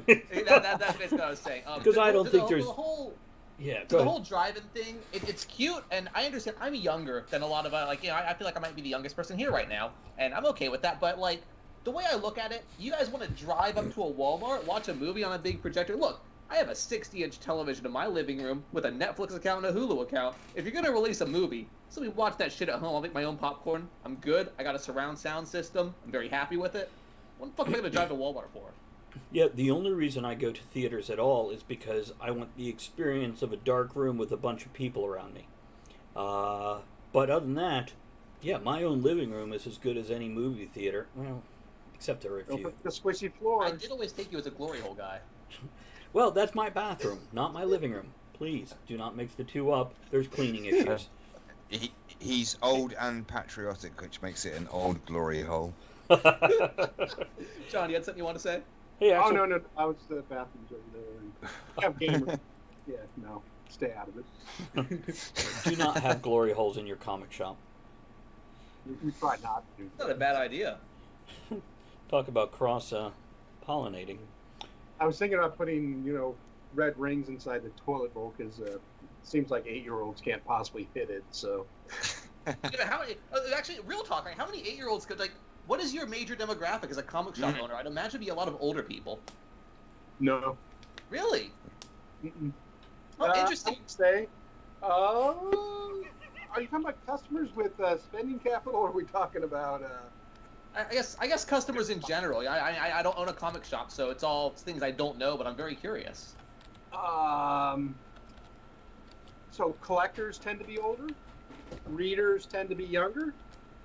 that's basically what I was saying. 'Cause I don't think there's- the whole. Yeah, So go the ahead. whole driving thing, it's cute, and I understand. I'm younger than a lot of like, you know, I feel like I might be the youngest person here right now, and I'm okay with that. But like, the way I look at it, you guys want to drive up to a Walmart, watch a movie on a big projector. Look, I have a 60-inch television in my living room with a Netflix account and a Hulu account. If you're gonna release a movie, so we watch that shit at home. I'll make my own popcorn. I'm good. I got a surround sound system. I'm very happy with it. What the fuck am I gonna drive to Walmart for? Yeah, the only reason I go to theaters at all is because I want the experience of a dark room with a bunch of people around me. But other than that, yeah, my own living room is as good as any movie theater. Well, except there are a Don't few. put the squishy I floors. did always take you as a glory hole guy. Well, that's my bathroom, not my living room. Please do not mix the two up. There's cleaning issues. He's old and patriotic, which makes it an old glory hole. John, you had something you want to say? Hey, Oh Axel, no, I was the bathrooms over there. And have gamers. Yeah, no, stay out of it. do not have glory holes in your comic shop. We try not to do It's not a bad idea. Talk about cross pollinating. I was thinking about putting, red rings inside the toilet bowl because it seems like 8-year-olds can't possibly hit it. So Yeah, how many? Actually, real talk. Like, how many 8-year-olds could like? What is your major demographic as a comic shop owner? I'd imagine it'd be a lot of older people. no. Really? Mm-mm. Oh, interesting. I would say, are you talking about customers with spending capital, or are we talking about? I guess customers in general. I don't own a comic shop, so it's things I don't know, but I'm very curious. So collectors tend to be older, readers tend to be younger,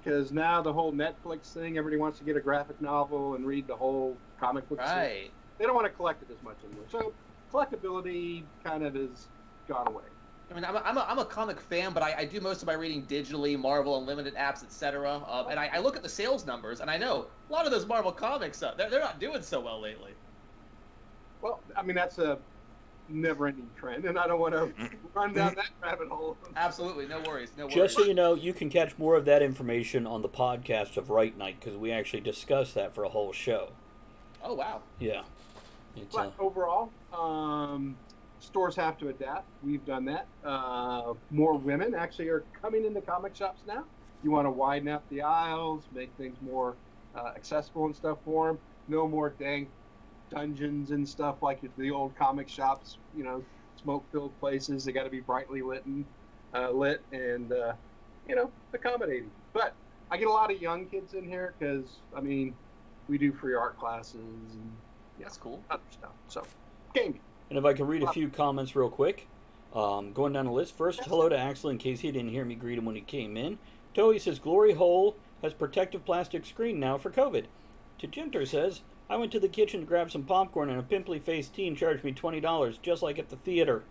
because now the whole Netflix thing, everybody wants to get a graphic novel and read the whole comic book. Series. Right. They don't want to collect it as much anymore. So collectability kind of has gone away. I mean, I'm a comic fan, but I do most of my reading digitally, Marvel Unlimited apps, etc. And I look at the sales numbers, and I know a lot of those Marvel comics, they're not doing so well lately. Well, I mean, that's a never-ending trend, and I don't want to run down that rabbit hole. Absolutely, no worries, no worries. Just so you know, you can catch more of that information on the podcast of Right Night because we actually discussed that for a whole show. Oh wow. Yeah. It's, But overall, stores have to adapt. We've done that. More women actually are coming into comic shops now. You want to widen out the aisles, make things more accessible and stuff for them. No more dang dungeons and stuff like the old comic shops. Smoke-filled places. They got to be brightly lit and accommodating. But I get a lot of young kids in here because we do free art classes and That's cool. other stuff. So gaming. and if I can read a few comments real quick, going down the list. First, hello to Axel in case he didn't hear me greet him when he came in. Toey says, Glory Hole has protective plastic screen now for COVID. Tajinter says, I went to the kitchen to grab some popcorn and a pimply-faced teen charged me $20, just like at the theater.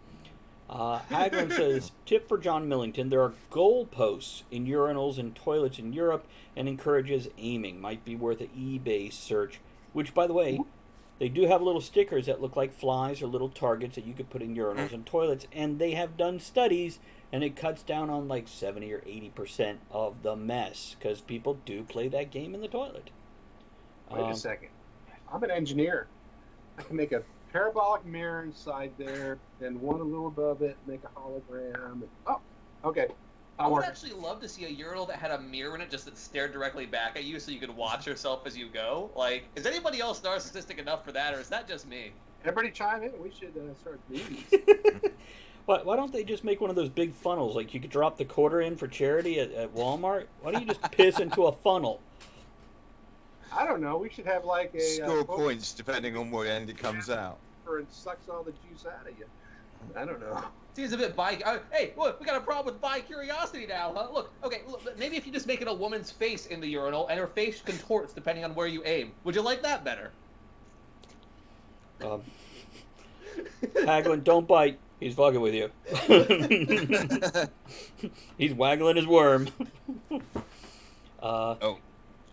Haglin says, tip for John Millington, there are goalposts in urinals and toilets in Europe and encourages aiming. Might be worth an eBay search, which, by the way, they do have little stickers that look like flies or little targets that you could put in urinals and toilets, and they have done studies, and it cuts down on like 70 or 80% of the mess, because people do play that game in the toilet. Wait a second. I'm an engineer. I can make a parabolic mirror inside there, and one a little above it, make a hologram. Oh, okay. I would actually love to see a urinal that had a mirror in it just that stared directly back at you so you could watch yourself as you go. Like, is anybody else narcissistic enough for that, or is that just me? Everybody chime in. We should start these. Why don't they just make one of those big funnels? Like you could drop the quarter in for charity at Walmart. Why don't you just piss into a funnel? I don't know. We should have like a score points depending on what end it comes out. And sucks all the juice out of you. I don't know. Seems a bit bi. Hey, look, we got a problem with bi-curiosity now, huh? Look, okay, look, maybe if you just make it a woman's face in the urinal and her face contorts depending on where you aim. Would you like that better? Haglin, don't bite. He's fucking with you. He's waggling his worm.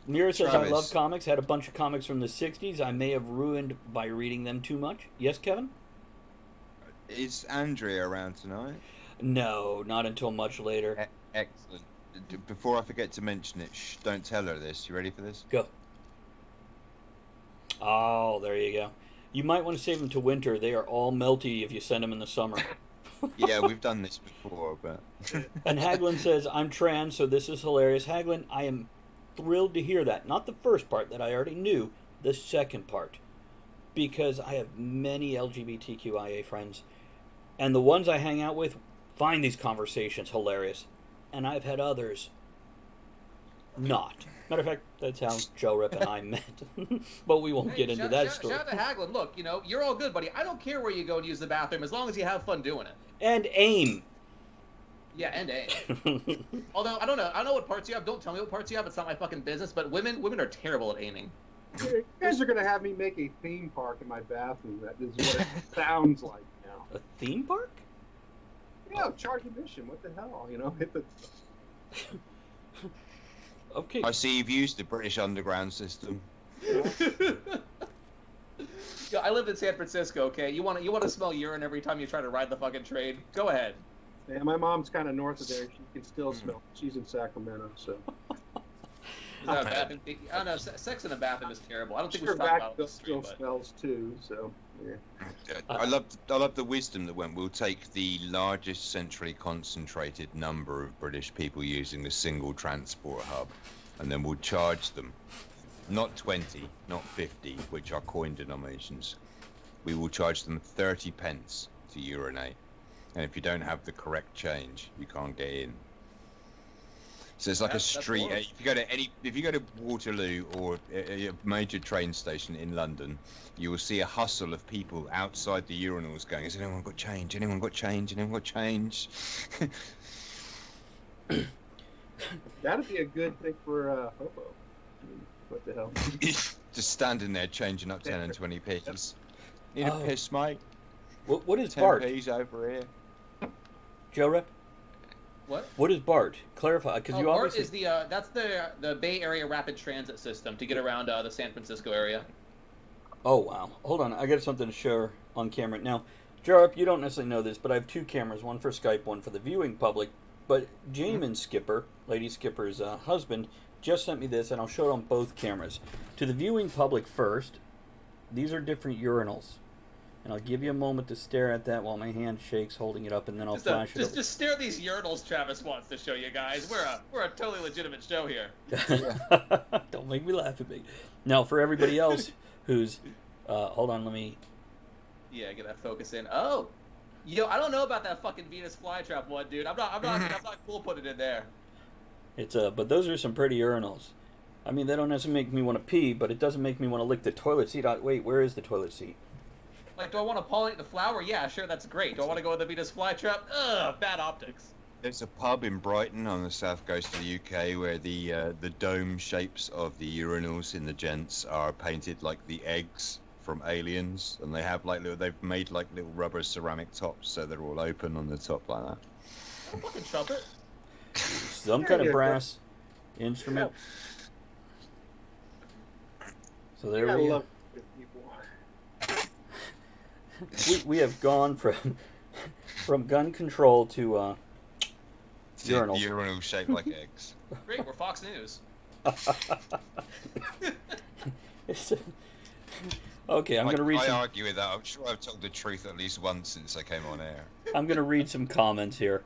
Mira says, Travis. I love comics. Had a bunch of comics from the 60s. I may have ruined by reading them too much. Yes, Kevin? Is Andrea around tonight? No, not until much later. Excellent. Before I forget to mention it, don't tell her this. You ready for this? Go. Oh, there you go. You might want to save them to winter. They are all melty if you send them in the summer. Yeah, we've done this before, but... And Haglin says, I'm trans, so this is hilarious. Haglin, I am thrilled to hear that. Not the first part that I already knew, the second part. Because I have many LGBTQIA friends, and the ones I hang out with find these conversations hilarious. And I've had others not. Matter of fact, that's how Joe Rip and I met. But we won't get into that story. Shout out to Haglin. Look, you know, you're all good, buddy. I don't care where you go and use the bathroom as long as you have fun doing it. And aim. Yeah, and aim. Although, I don't know. I don't know what parts you have. Don't tell me what parts you have. It's not my fucking business. But women are terrible at aiming. You guys are going to have me make a theme park in my bathroom. That is what it sounds like now. A theme park? Yeah, charge admission. What the hell? You know, hit the... Okay. I see you've used the British Underground system. Yeah, I lived in San Francisco. Okay, you want to smell urine every time you try to ride the fucking train? Go ahead. Yeah, my mom's kind of north of there. She can still smell. She's in Sacramento, so. I don't know. Sex in a bathroom is terrible. I don't think we Sure, should talk about it. still smells too. So, yeah. I love the wisdom that went. We'll take the largest centrally concentrated number of British people using the single transport hub, and then we'll charge them, not 20, not 50, which are coin denominations. We will charge them 30 pence to urinate, and if you don't have the correct change, you can't get in. So it's like a street. If you go to Waterloo or a major train station in London, you will see a hustle of people outside the urinals going, "Has anyone got change? Anyone got change? Anyone got change?" That'd be a good thing for hobo. What the hell? Just standing there changing up 10 and 20 p's. Need a piss, mate? What is 10 BART? p's over here. Joe Rep? What is BART? Clarify, because you BART obviously... is that's the Bay Area Rapid Transit System to get around the San Francisco area. Oh, wow. Hold on. I got something to share on camera. Now, Jarp, you don't necessarily know this, but I have two cameras, one for Skype, one for the viewing public. But Jamin Skipper, Lady Skipper's husband, just sent me this, and I'll show it on both cameras. To the viewing public first, these are different urinals. And I'll give you a moment to stare at that while my hand shakes holding it up, and then I'll flash it over. Just stare at these urinals Travis wants to show you guys. We're a totally legitimate show here. Don't make me laugh at me. Now, for everybody else who's... hold on, let me... Yeah, get that focus in. Oh! Yo, I don't know about that fucking Venus flytrap one, dude. I'm not cool putting it in there. It's but those are some pretty urinals. I mean, they don't necessarily make me want to pee, but it doesn't make me want to lick the toilet seat. Wait, where is the toilet seat? Like, do I want to pollinate the flower? Yeah, sure, that's great. Do I want to go with the Venus flytrap? Ugh, bad optics. There's a pub in Brighton on the south coast of the UK where the dome shapes of the urinals in the gents are painted like the eggs from Aliens, and they have they've made like little rubber ceramic tops, so they're all open on the top like that. A fucking trumpet. Some kind of brass instrument. So there we go. We have gone from gun control to urinals. Urinal shaped like eggs. Great, we're Fox News. Okay, I'm going to read I some... argue with that. I'm sure I've told the truth at least once since I came on air. I'm going to read some comments here.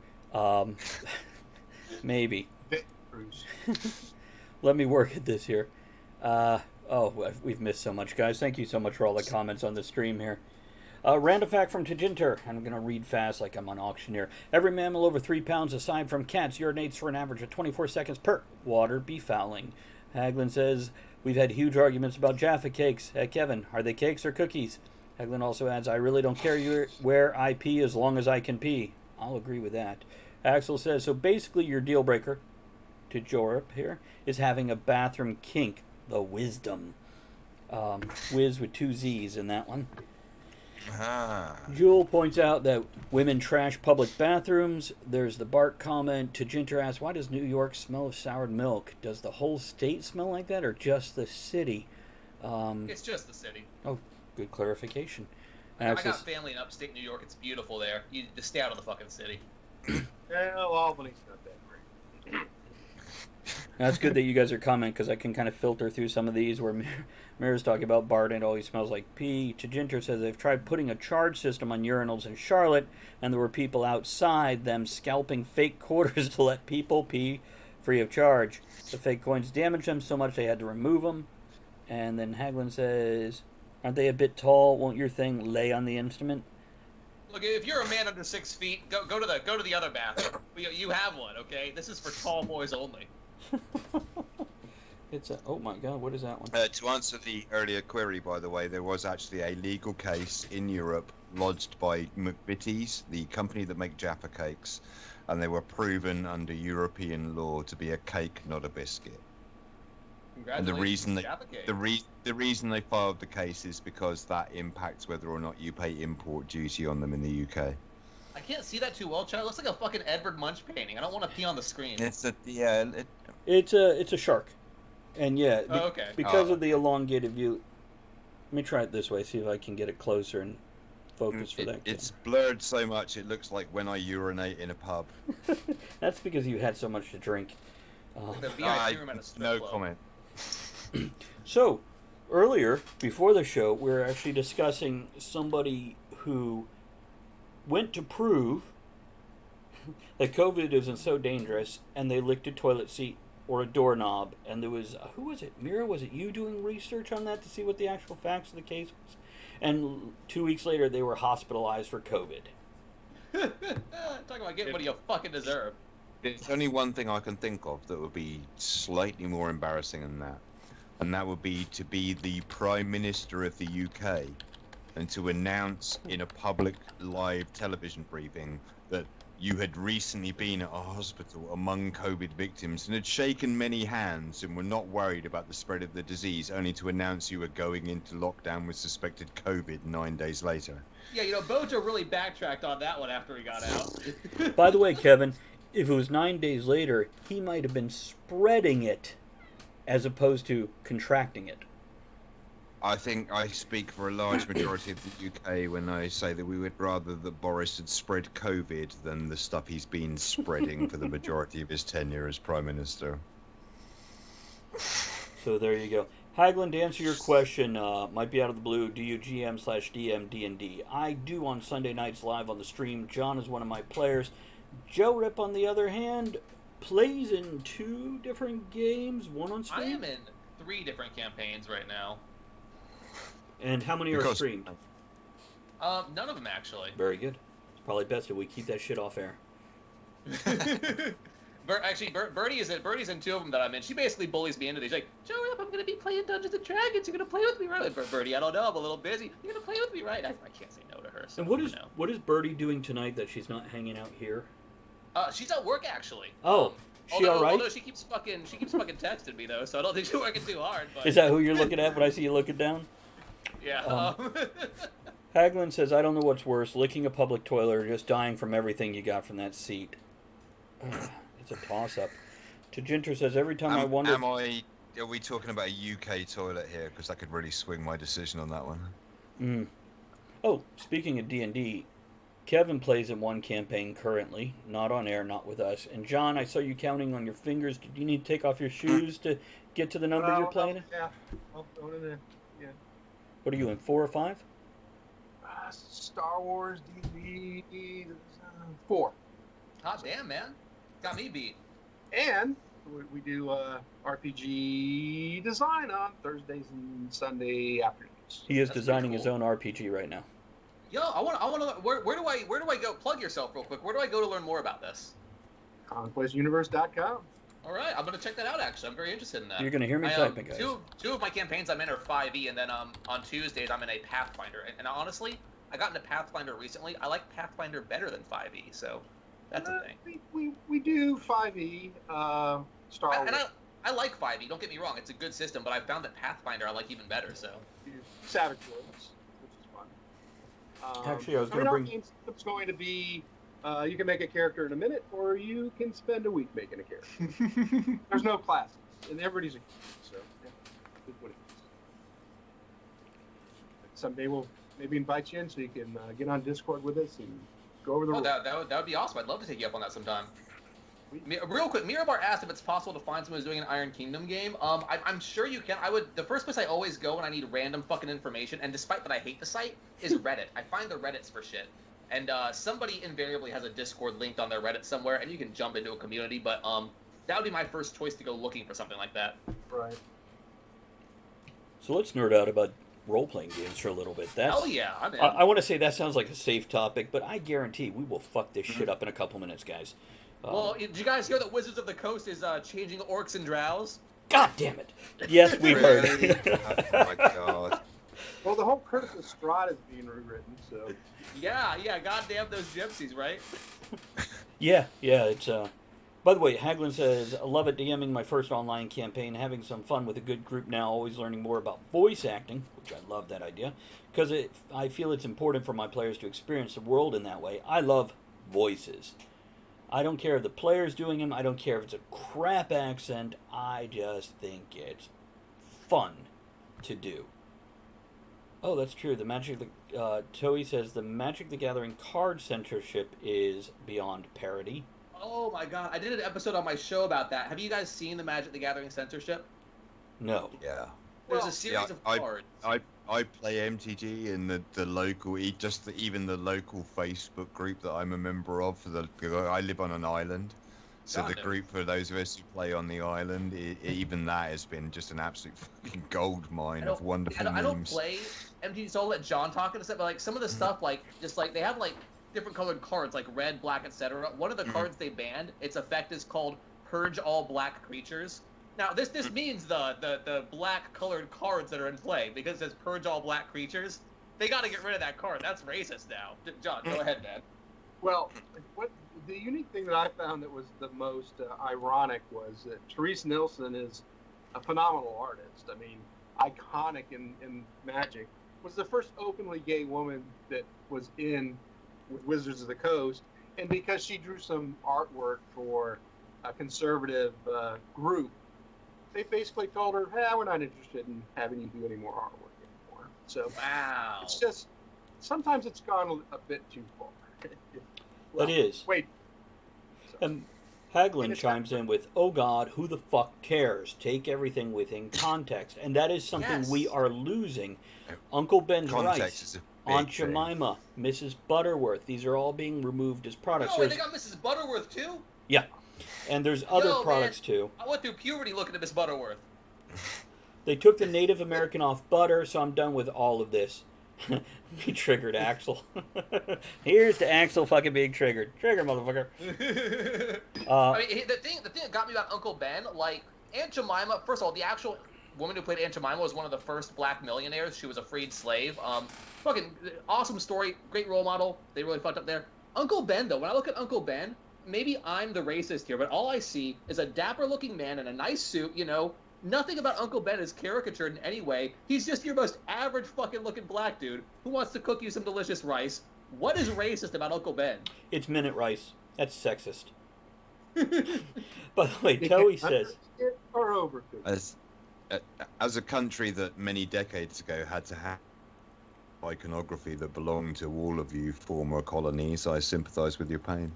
Maybe. Bruce. Let me work at this here. We've missed so much, guys. Thank you so much for all the comments on the stream here. Random fact from Tajinter. I'm going to read fast like I'm on auctioneer. Every mammal over 3 pounds, aside from cats, urinates for an average of 24 seconds per water befouling. Haglin says, we've had huge arguments about Jaffa cakes. Kevin, are they cakes or cookies? Haglin also adds, I really don't care where I pee as long as I can pee. I'll agree with that. Axel says, so basically your deal breaker, to Jorup here, is having a bathroom kink, the wisdom. Wiz with 2 Z's in that one. Jewel points out that women trash public bathrooms. There's the Bart comment. Tajinter asks, why does New York smell of soured milk? Does the whole state smell like that or just the city? It's just the city. Oh, good clarification. I got family in upstate New York. It's beautiful there. You need to stay out of the fucking city. Well, Albany's not that great. That's good that you guys are commenting because I can kind of filter through some of these where Mira's talking about Bart and it always smells like pee. Tajinter says they've tried putting a charge system on urinals in Charlotte and there were people outside them scalping fake quarters to let people pee free of charge. The fake coins damaged them so much they had to remove them. And then Haglin says, aren't they a bit tall? Won't your thing lay on the instrument? Look, if you're a man under 6 feet, go to the other bathroom. You have one, okay? This is for tall boys only. Oh my god, what is that one? To answer the earlier query, by the way, there was actually a legal case in Europe lodged by McVitie's, the company that make Jaffa cakes, and they were proven under European law to be a cake, not a biscuit. And the reason they filed the case is because that impacts whether or not you pay import duty on them in the UK. I can't see that too well, Charlie. It looks like a fucking Edvard Munch painting. I don't want to pee on the screen. It's a shark, and because of the elongated view. Let me try it this way. See if I can get it closer and focus for that. It's blurred so much it looks like when I urinate in a pub. That's because you had so much to drink. No comment. So, earlier, before the show, we were actually discussing somebody who went to prove that COVID isn't so dangerous, and they licked a toilet seat or a doorknob, and there was, who was it? Mira, was it you doing research on that to see what the actual facts of the case was? And 2 weeks later, they were hospitalized for COVID. Talking about getting what you fucking deserve. There's only one thing I can think of that would be slightly more embarrassing than that. And that would be to be the Prime Minister of the UK and to announce in a public live television briefing that you had recently been at a hospital among COVID victims and had shaken many hands and were not worried about the spread of the disease, only to announce you were going into lockdown with suspected COVID 9 days later. Yeah, Bojo really backtracked on that one after he got out. By the way, Kevin, if it was 9 days later, he might have been spreading it as opposed to contracting it. I think I speak for a large majority of the UK when I say that we would rather that Boris had spread COVID than the stuff he's been spreading for the majority of his tenure as Prime Minister. So there you go. Haglin, to answer your question, might be out of the blue, do you GM/DM D&D? I do on Sunday nights live on the stream. John is one of my players. Joe Rip, on the other hand, plays in 2 different games, one on stream. I am in 3 different campaigns right now. And how many are streamed? None of them, actually. Very good. It's probably best if we keep that shit off air. Birdie's in 2 of them that I'm in. She basically bullies me into these. She's like, Joe, I'm going to be playing Dungeons & Dragons. You're going to play with me, right? Birdie, I don't know. I'm a little busy. You're going to play with me, right? I can't say no to her. So, and what is Birdie doing tonight that she's not hanging out here? She's at work, actually. Oh, all right? Although she keeps fucking texting me, though, so I don't think she's working too hard. But... Is that who you're looking at when I see you looking down? Yeah. Haglin says, I don't know what's worse, licking a public toilet or just dying from everything you got from that seat. It's a toss-up. Tajinter says, every time I wonder... Are we talking about a UK toilet here? Because that could really swing my decision on that one. Oh, speaking of D&D, Kevin plays in 1 campaign currently, not on air, not with us. And John, I saw you counting on your fingers. Do you need to take off your shoes to get to the number you're playing? Yeah, I'll throw it in there. Yeah. What are you in, 4 or 5? Star Wars, D&D, 4. Hot damn, man. Got me beat. And we do RPG design on Thursdays and Sunday afternoons. He is That's designing pretty his cool. own RPG right now. Yo, I want to. Where do I go? Plug yourself real quick. Where do I go to learn more about this? ConquestUniverse.com. All right, I'm gonna check that out. Actually, I'm very interested in that. You're going to hear me typing, guys. Two of my campaigns I'm in are 5e, and then on Tuesdays I'm in a Pathfinder. And honestly, I got into Pathfinder recently. I like Pathfinder better than 5e, so that's a thing. We do 5e Star Wars. And I like 5e. Don't get me wrong; it's a good system. But I found that Pathfinder I like even better. So Savage Worlds, which is fun. Actually, I was going to our bring... game system's going to be you can make a character in a minute, or you can spend a week making a character. There's no classes, and everybody's a so yeah, it's what it is. Someday we'll maybe invite you in so you can get on Discord with us and go over the rules. that would be awesome. I'd love to take you up on that sometime. Real quick, Mirabar asked if it's possible to find someone who's doing an Iron Kingdom game. I'm sure you can. The first place I always go when I need random fucking information, and despite that I hate the site, is Reddit. I find the Reddits for shit. And somebody invariably has a Discord linked on their Reddit somewhere, and you can jump into a community. But that would be my first choice to go looking for something like that. Right. So let's nerd out about role-playing games for a little bit. Hell yeah, I'm in. I want to say that sounds like a safe topic, but I guarantee we will fuck this shit up in a couple minutes, guys. Well, did you guys hear that Wizards of the Coast is changing orcs and drows? God damn it! Yes, we've Really? heard. Oh my god. Well, the whole Curse of Strahd is being rewritten, so. Yeah, goddamn those gypsies, right? Yeah, it's by the way, Haglin says, I love it DMing my first online campaign, having some fun with a good group now, always learning more about voice acting, which I love that idea, because I feel it's important for my players to experience the world in that way. I love voices. I don't care if the player's doing them, I don't care if it's a crap accent, I just think it's fun to do. Oh, that's true. The Magic the Toei says the Magic the Gathering card censorship is beyond parody. Oh my god, I did an episode on my show about that. Have you guys seen the Magic the Gathering censorship? No. Yeah. There's a series of cards. I play MTG in the local, even the local Facebook group that I'm a member of. I live on an island, so the group for those of us who play on the island, even that has been just an absolute fucking gold mine of wonderful memes. I don't play MTG, so I'll let John talk and stuff. But like some of the stuff, like just like they have like different colored cards, like red, black, etc. One of the cards they banned, its effect is called Purge All Black Creatures. Now, this means the black colored cards that are in play, because it says Purge All Black Creatures. They got to get rid of that card. That's racist now. John, go ahead, man. Well, what the unique thing that I found that was the most ironic was that Therese Nilsson is a phenomenal artist. I mean, iconic in Magic. Was the first openly gay woman that was in with Wizards of the Coast, and because she drew some artwork for a conservative group, they basically told her, "Hey, we're not interested in having you do any more artwork anymore." So wow, it's just sometimes it's gone a bit too far. It is. Wait. And Haglin chimes in with, "Oh God, who the fuck cares? Take everything within context," and that is something we are losing. Uncle Ben's Context Rice, is a big Aunt thing. Jemima, Mrs. Butterworth. These are all being removed as products. No, they got Mrs. Butterworth too. Yeah, and there's other products too. I went through puberty looking at Miss Butterworth. They took the Native American off butter, so I'm done with all of this. He triggered Axel. Here's to Axel fucking being triggered. Trigger, motherfucker. I mean, the thing that got me about Uncle Ben, like Aunt Jemima. First of all, the actual woman who played Aunt Jemima was one of the first black millionaires. She was a freed slave. Fucking awesome story, great role model. They really fucked up there. Uncle Ben, though, when I look at Uncle Ben, maybe I'm the racist here, but all I see is a dapper-looking man in a nice suit. You know, nothing about Uncle Ben is caricatured in any way. He's just your most average fucking looking black dude who wants to cook you some delicious rice. What is racist about Uncle Ben? It's minute rice. That's sexist. By the way, Toei says... Or overcooked. As a country that many decades ago had to have iconography that belonged to all of you former colonies, I sympathise with your pain.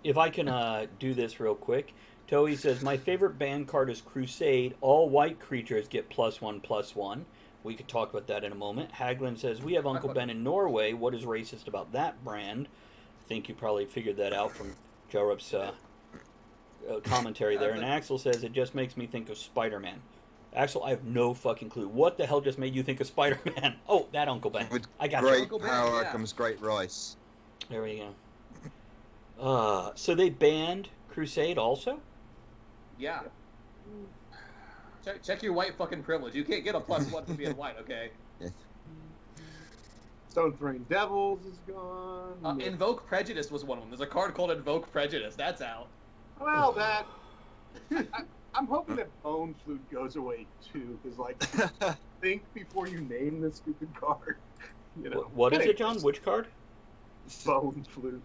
If I can do this real quick, Toei says, my favorite band card is Crusade. All white creatures get +1/+1. We could talk about that in a moment. Haglin says, we have Uncle Ben in Norway. What is racist about that brand? I think you probably figured that out from Joe Rupp's commentary there. And Axel says it just makes me think of Spider-Man. Axel, I have no fucking clue. What the hell just made you think of Spider-Man? Oh, that Uncle Ben. With I got great you. Uncle Ben, power yeah. comes great rice. There we go. So they banned Crusade also? Yeah. Check your white fucking privilege. You can't get a +1 for being white, okay? Stone Throwing Devils is gone. Invoke Prejudice was one of them. There's a card called Invoke Prejudice. That's out. Well, that. I'm hoping that Bone Flute goes away too, because like, think before you name this stupid card. You know. What is it, John? Which card? Bone Flute.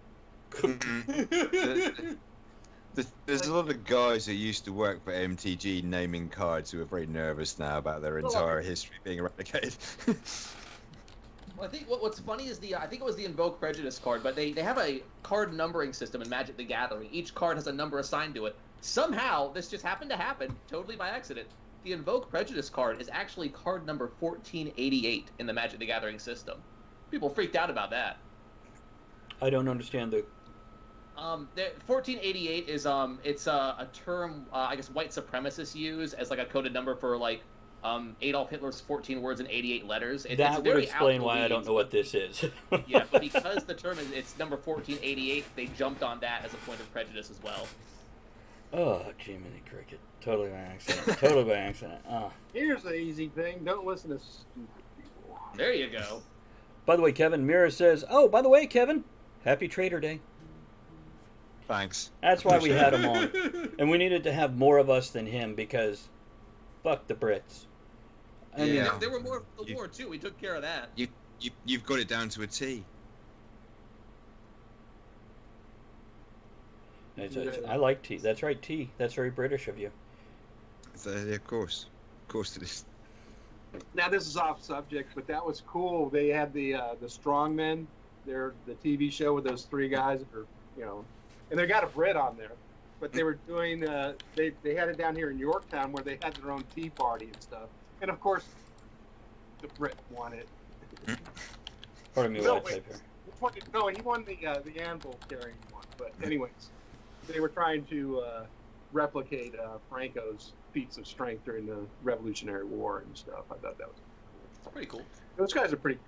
There's a lot of guys who used to work for MTG naming cards who are very nervous now about their entire history being eradicated. Well, I think what's funny is I think it was the Invoke Prejudice card, but they have a card numbering system in Magic the Gathering. Each card has a number assigned to it. Somehow, this just happened to happen, totally by accident. The Invoke Prejudice card is actually card number 1488 in the Magic the Gathering system. People freaked out about that. I don't understand the... 1488 is it's a term I guess white supremacists use as like a coded number for like Adolf Hitler's 14 words and 88 letters. That would explain why I don't know what this is. Yeah, but because the term it's number 1488, they jumped on that as a point of prejudice as well. Oh, Jiminy Cricket. Totally by accident. Totally by accident. Here's the easy thing. Don't listen to stupid people. There you go. By the way, Kevin Mira says, oh, by the way, Kevin, happy Trader Day. Thanks. That's why we had him on. And we needed to have more of us than him because fuck the Brits. I mean, There were more for the war, too. We took care of that. You've got it down to a T. I like tea. That's right, tea. That's very British of you. So, yeah, of course it is. Now this is off subject, but that was cool. They had the Strongmen, the TV show with those three guys that are, you know, and they got a Brit on there, but they were doing they had it down here in Yorktown where they had their own tea party and stuff, and of course the Brit won it. Pardon me while I type here. No, he won the anvil carrying one. But anyways, they were trying to replicate Franco's feats of strength during the Revolutionary War and stuff. I thought that was It's pretty cool. Those guys are pretty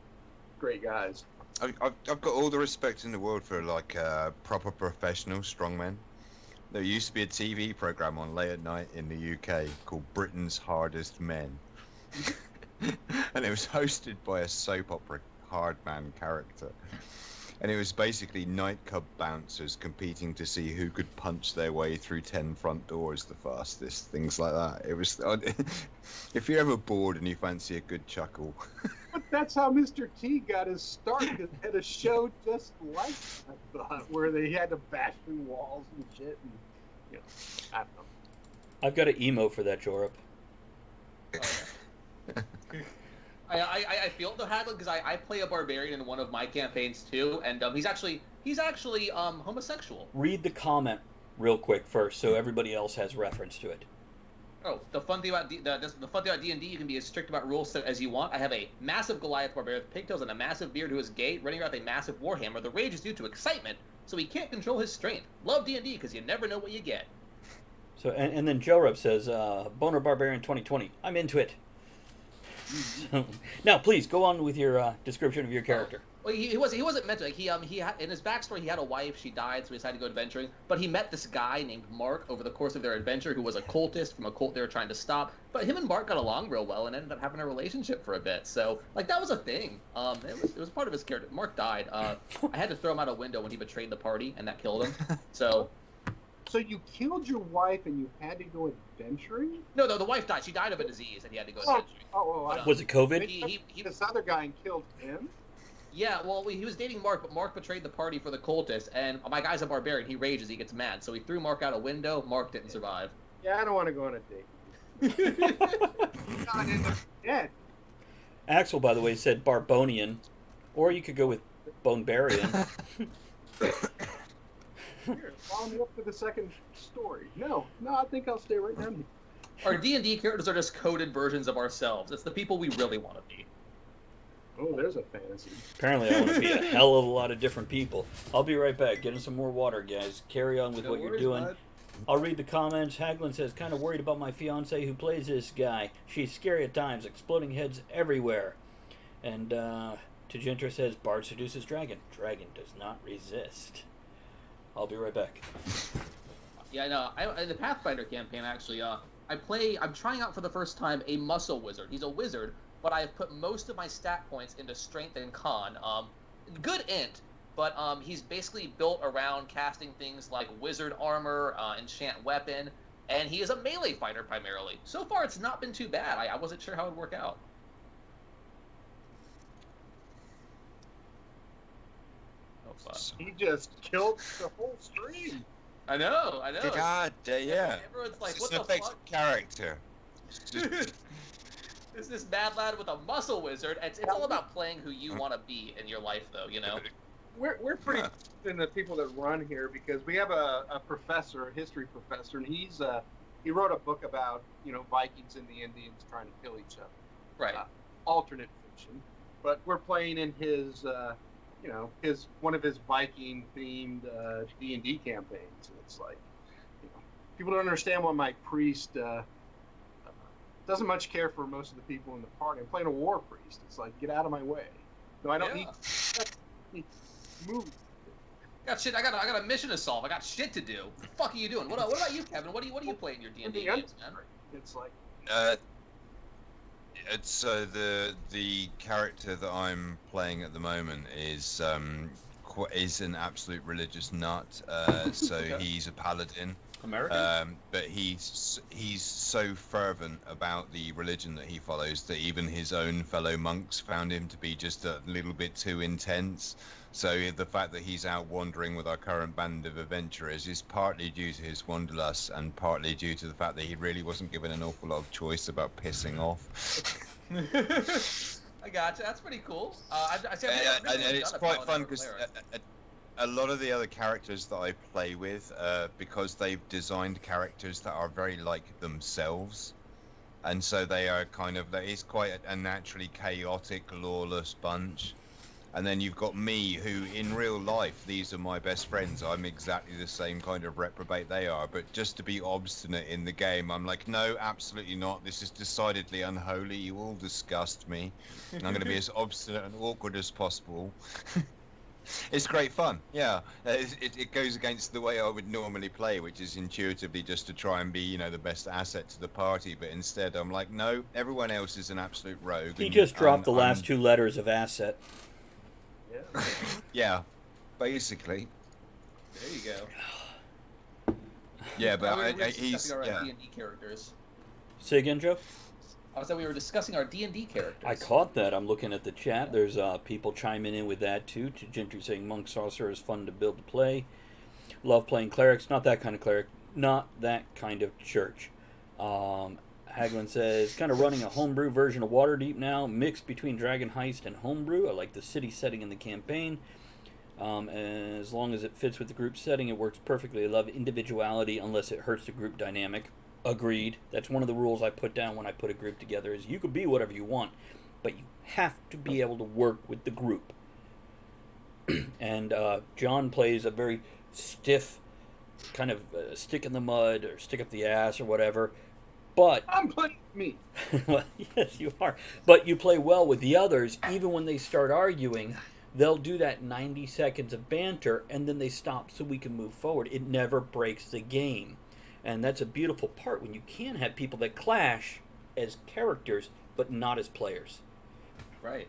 great guys. I've got all the respect in the world for like proper professional strongmen. There used to be a TV program on late at night in the UK called Britain's Hardest Men, and it was hosted by a soap opera hardman character. And it was basically nightclub bouncers competing to see who could punch their way through 10 front doors the fastest, things like that. It was, if you're ever bored and you fancy a good chuckle. But that's how Mr. T got his start. He had a show just like that, where they had to bash through walls and shit. And, you know, I don't know. I've got an emo for that, Jorup. I feel the Hagler because I play a barbarian in one of my campaigns too, and he's actually homosexual. Read the comment real quick first, so everybody else has reference to it. Oh, the fun thing about the fun thing about D&D, you can be as strict about rules as you want. I have a massive Goliath barbarian with pigtails and a massive beard who is gay, running around with a massive warhammer. The rage is due to excitement, so he can't control his strength. Love D&D because you never know what you get. So and then Jorup says, Boner Barbarian 2020. I'm into it. So, now, please go on with your description of your character. Well, he wasn't meant to. Like, he in his backstory, he had a wife. She died, so he decided to go adventuring. But he met this guy named Mark over the course of their adventure, who was a cultist from a cult they were trying to stop. But him and Mark got along real well and ended up having a relationship for a bit. So, like, that was a thing. It was part of his character. Mark died. I had to throw him out a window when he betrayed the party, and that killed him. So. So you killed your wife and you had to go adventuring? No, the wife died. She died of a disease, and he had to go adventuring. Was it COVID? He this other guy and killed him? Yeah, well, he was dating Mark, but Mark betrayed the party for the cultists, and my guy's a barbarian. He rages, he gets mad, so he threw Mark out a window. Mark didn't survive. Yeah, I don't want to go on a date. Not in the dead. Axel, by the way, said Barbonian, or you could go with Bonebarian. Here, follow me up to the second story. No, I think I'll stay right down here. Our D&D characters are just coded versions of ourselves. It's the people we really want to be. Oh, there's a fantasy. Apparently, I want to be a hell of a lot of different people. I'll be right back. Getting some more water, guys. Carry on with No what you're worries, doing. bud. I'll read the comments. Haglin says, kind of worried about my fiance who plays this guy. She's scary at times, exploding heads everywhere. And Tajintra says, Bard seduces dragon. Dragon does not resist. I'll be right back. Yeah, no. In the Pathfinder campaign, actually, I'm trying out for the first time a muscle wizard. He's a wizard, but I've put most of my stat points into strength and con. Good int, but he's basically built around casting things like wizard armor, enchant weapon, and he is a melee fighter primarily. So far, it's not been too bad. I wasn't sure how it would work out. Oh, fuck. He just killed the whole stream. I know. God, yeah. Everyone's like, It's what an the effective fuck? character. It's just- Is this mad lad with a muscle wizard? It's all about playing who you want to be in your life, though, you know? We're pretty in the people that run here because we have a professor, a history professor, and he wrote a book about Vikings and the Indians trying to kill each other. Right. Alternate fiction, but we're playing in his one of his Viking themed D&D campaigns, and it's like people don't understand why my priest doesn't much care for most of the people in the party. I'm playing a war priest. It's like, get out of my way. No, I don't need move. I got a mission to solve. I got shit to do. What the fuck are you doing? What about you, Kevin? What do you play in your D&D games, man? It's like it's the character that I'm playing at the moment is an absolute religious nut. So he's a paladin. American? But he's so fervent about the religion that he follows that even his own fellow monks found him to be just a little bit too intense. So the fact that he's out wandering with our current band of adventurers is partly due to his wanderlust and partly due to the fact that he really wasn't given an awful lot of choice about pissing off. I gotcha. That's pretty cool. And it's quite fun because a lot of the other characters that I play with, because they've designed characters that are very like themselves, and so they are it's quite a naturally chaotic, lawless bunch. And then you've got me, who in real life, these are my best friends. I'm exactly the same kind of reprobate they are, but just to be obstinate in the game, I'm like, no, absolutely not. This is decidedly unholy. You all disgust me. And I'm going to be as obstinate and awkward as possible. It's great fun, yeah. It goes against the way I would normally play, which is intuitively just to try and be, the best asset to the party. But instead, I'm like, no, everyone else is an absolute rogue. He just dropped the last two letters of asset. Yeah. Yeah, basically. There you go. Yeah, but we were he's discussing our yeah. D&D characters. Say again, Joe? I was saying we were discussing our D&D characters. I caught that. I'm looking at the chat. There's people chiming in with that too. Gentry saying Monk Sorcerer is fun to build to play. Love playing clerics. Not that kind of cleric. Not that kind of church. Haglin says, kind of running a homebrew version of Waterdeep now, mixed between Dragon Heist and homebrew. I like the city setting in the campaign. As long as it fits with the group setting, it works perfectly. I love individuality unless it hurts the group dynamic. Agreed. That's one of the rules I put down when I put a group together is you can be whatever you want, but you have to be able to work with the group. And John plays a very stiff kind of stick in the mud or stick up the ass or whatever. But I'm playing me. well, yes, you are. But you play well with the others. Even when they start arguing, they'll do that 90 seconds of banter, and then they stop so we can move forward. It never breaks the game. And that's a beautiful part when you can have people that clash as characters, but not as players. Right.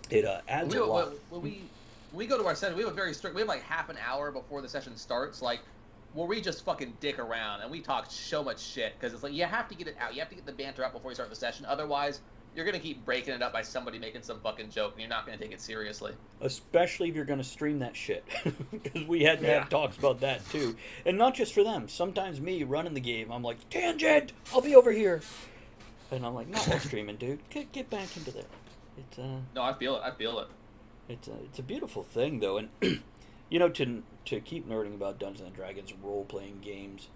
It adds a lot. When we go to our session, we have a very strict. We have like half an hour before the session starts, like where we just fucking dick around and we talk so much shit because it's like you have to get it out. You have to get the banter out before you start the session. Otherwise, you're gonna keep breaking it up by somebody making some fucking joke, and you're not gonna take it seriously. Especially if you're gonna stream that shit, because we had to have talks about that too, and not just for them. Sometimes me running the game, I'm like, tangent, I'll be over here, and I'm like, not while streaming, dude. Get back into there. It's No, I feel it. I feel it. It's a beautiful thing though, and you know, to keep nerding about Dungeons and Dragons role playing games,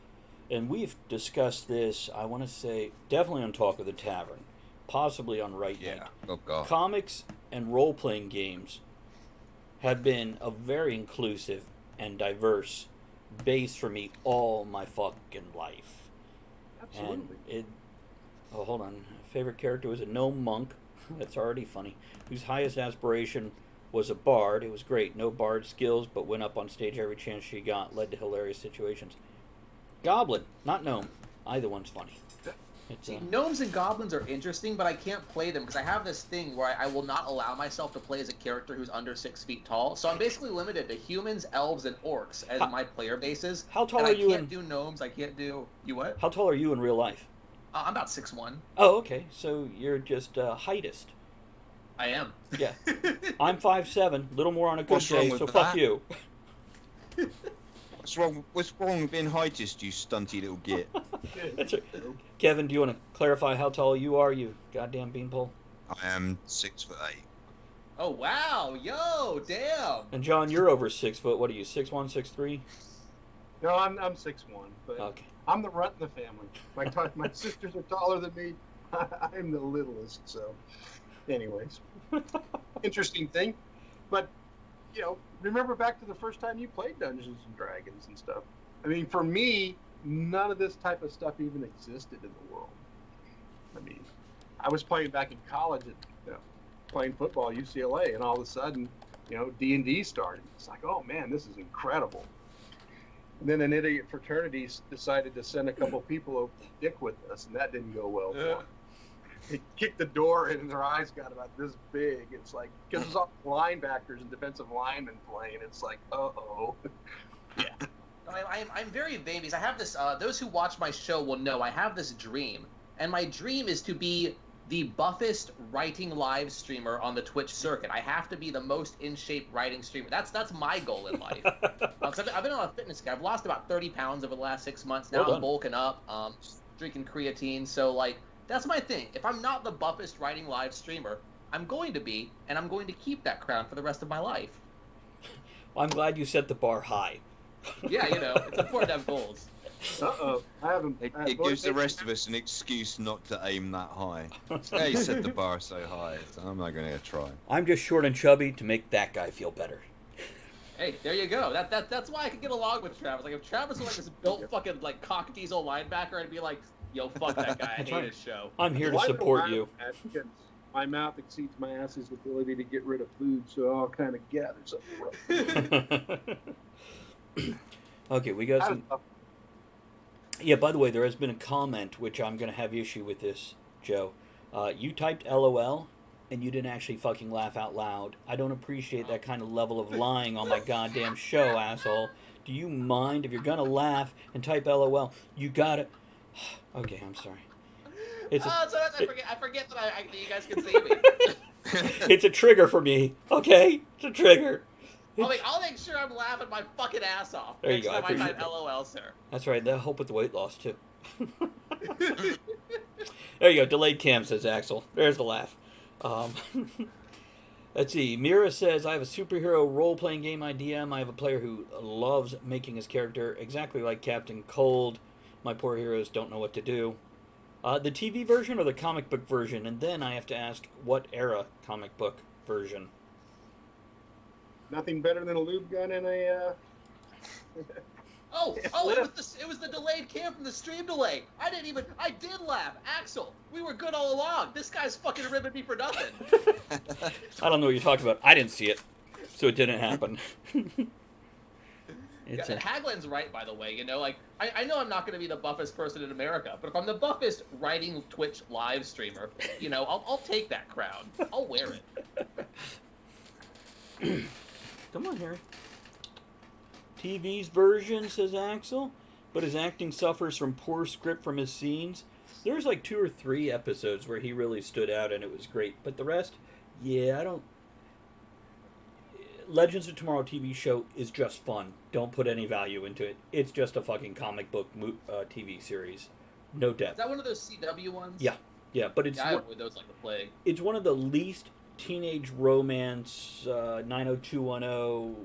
and we've discussed this. I want to say definitely on Talk of the Tavern. Possibly on Right Night. Oh god. Comics and role-playing games have been a very inclusive and diverse base for me all my fucking life. Absolutely. And it. Oh, hold on. Favorite character was a gnome monk. That's already funny. Whose highest aspiration was a bard. It was great. No bard skills, but went up on stage every chance she got. Led to hilarious situations. Goblin, not gnome. Either one's funny. It's, See, gnomes and goblins are interesting, but I can't play them because I have this thing where I will not allow myself to play as a character who's under 6 feet tall. So I'm basically limited to humans, elves, and orcs as my player bases. How tall and are you? I can't do gnomes. I can't do you what? How tall are you in real life? I'm about 6'1". Oh, okay. So you're just heightist. I am. Yeah. I'm 5'7", little more on a good What's wrong day. with So fuck that? you. What's wrong with being heightist, you stunty little git? That's right. Kevin, do you want to clarify how tall you are? You goddamn beanpole. I am 6'8". Oh wow, yo, damn. And John, you're over 6 foot. What are you? 6'1", 6'3"? No, I'm 6'1", but Okay. I'm the runt in the family. My sisters are taller than me. I'm the littlest. So, anyways, interesting thing. But remember back to the first time you played Dungeons and Dragons and stuff. I mean, for me, none of this type of stuff even existed in the world. I mean, I was playing back in college playing football at UCLA, and all of a sudden, D&D started. It's like, oh man, this is incredible. And then an idiot fraternity decided to send a couple people over to dick with us, and that didn't go well for them. They kicked the door in, and their eyes got about this big. It's like, because it's all linebackers and defensive linemen playing. It's like, uh-oh. Yeah. I'm very vain because I have this, those who watch my show will know I have this dream. And my dream is to be the buffest writing live streamer on the Twitch circuit. I have to be the most in shape writing streamer. That's my goal in life. I've been on a fitness kick. I've lost about 30 pounds over the last 6 months. Now I'm bulking up, drinking creatine. So like that's my thing. If I'm not the buffest writing live streamer, I'm going to be, and I'm going to keep that crown for the rest of my life. Well, I'm glad you set the bar high. Yeah, it's important to have goals. Uh-oh. I haven't. It gives the rest of us an excuse not to aim that high. Yeah, you set the bar so high, so I'm not going to try. I'm just short and chubby to make that guy feel better. Hey, there you go. That's why I can get along with Travis. Like if Travis was like this built fucking like cock diesel linebacker, I'd be like, yo, fuck that guy. I hate his show. I'm here to support you. Because my mouth exceeds my ass's ability to get rid of food, so I'll kind of gather something. Okay, we got some. Yeah, by the way, there has been a comment, which I'm going to have issue with this, Joe. You typed LOL, and you didn't actually fucking laugh out loud. I don't appreciate that kind of level of lying on my goddamn show, asshole. Do you mind if you're going to laugh and type LOL? You got to... Okay, I'm sorry. I forget that you guys can see me. It's a trigger for me, okay? It's a trigger. I'll make sure I'm laughing my fucking ass off. There you go. I type LOL, sir. That's right. That'll help with the weight loss, too. There you go. Delayed cam, says Axel. There's the laugh. Let's see. Mira says, I have a superhero role-playing game idea. I have a player who loves making his character exactly like Captain Cold. My poor heroes don't know what to do. The TV version or the comic book version? And then I have to ask, what era comic book version? Nothing better than a lube gun and a. It was the delayed cam from the stream delay. I did laugh. Axel, we were good all along. This guy's fucking ribbing me for nothing. I don't know what you're talking about. I didn't see it, so it didn't happen. Haglin's right, by the way. I know I'm not going to be the buffest person in America, but if I'm the buffest writing Twitch live streamer, I'll take that crown. I'll wear it. Come on, Harry. TV's version, says Axel, but his acting suffers from poor script from his scenes. There's like 2 or 3 episodes where he really stood out and it was great, but the rest, I don't... Legends of Tomorrow TV show is just fun. Don't put any value into it. It's just a fucking comic book TV series. No depth. Is that one of those CW ones? Yeah, but it's... I avoid those like the plague. It's one of the least teenage romance 90210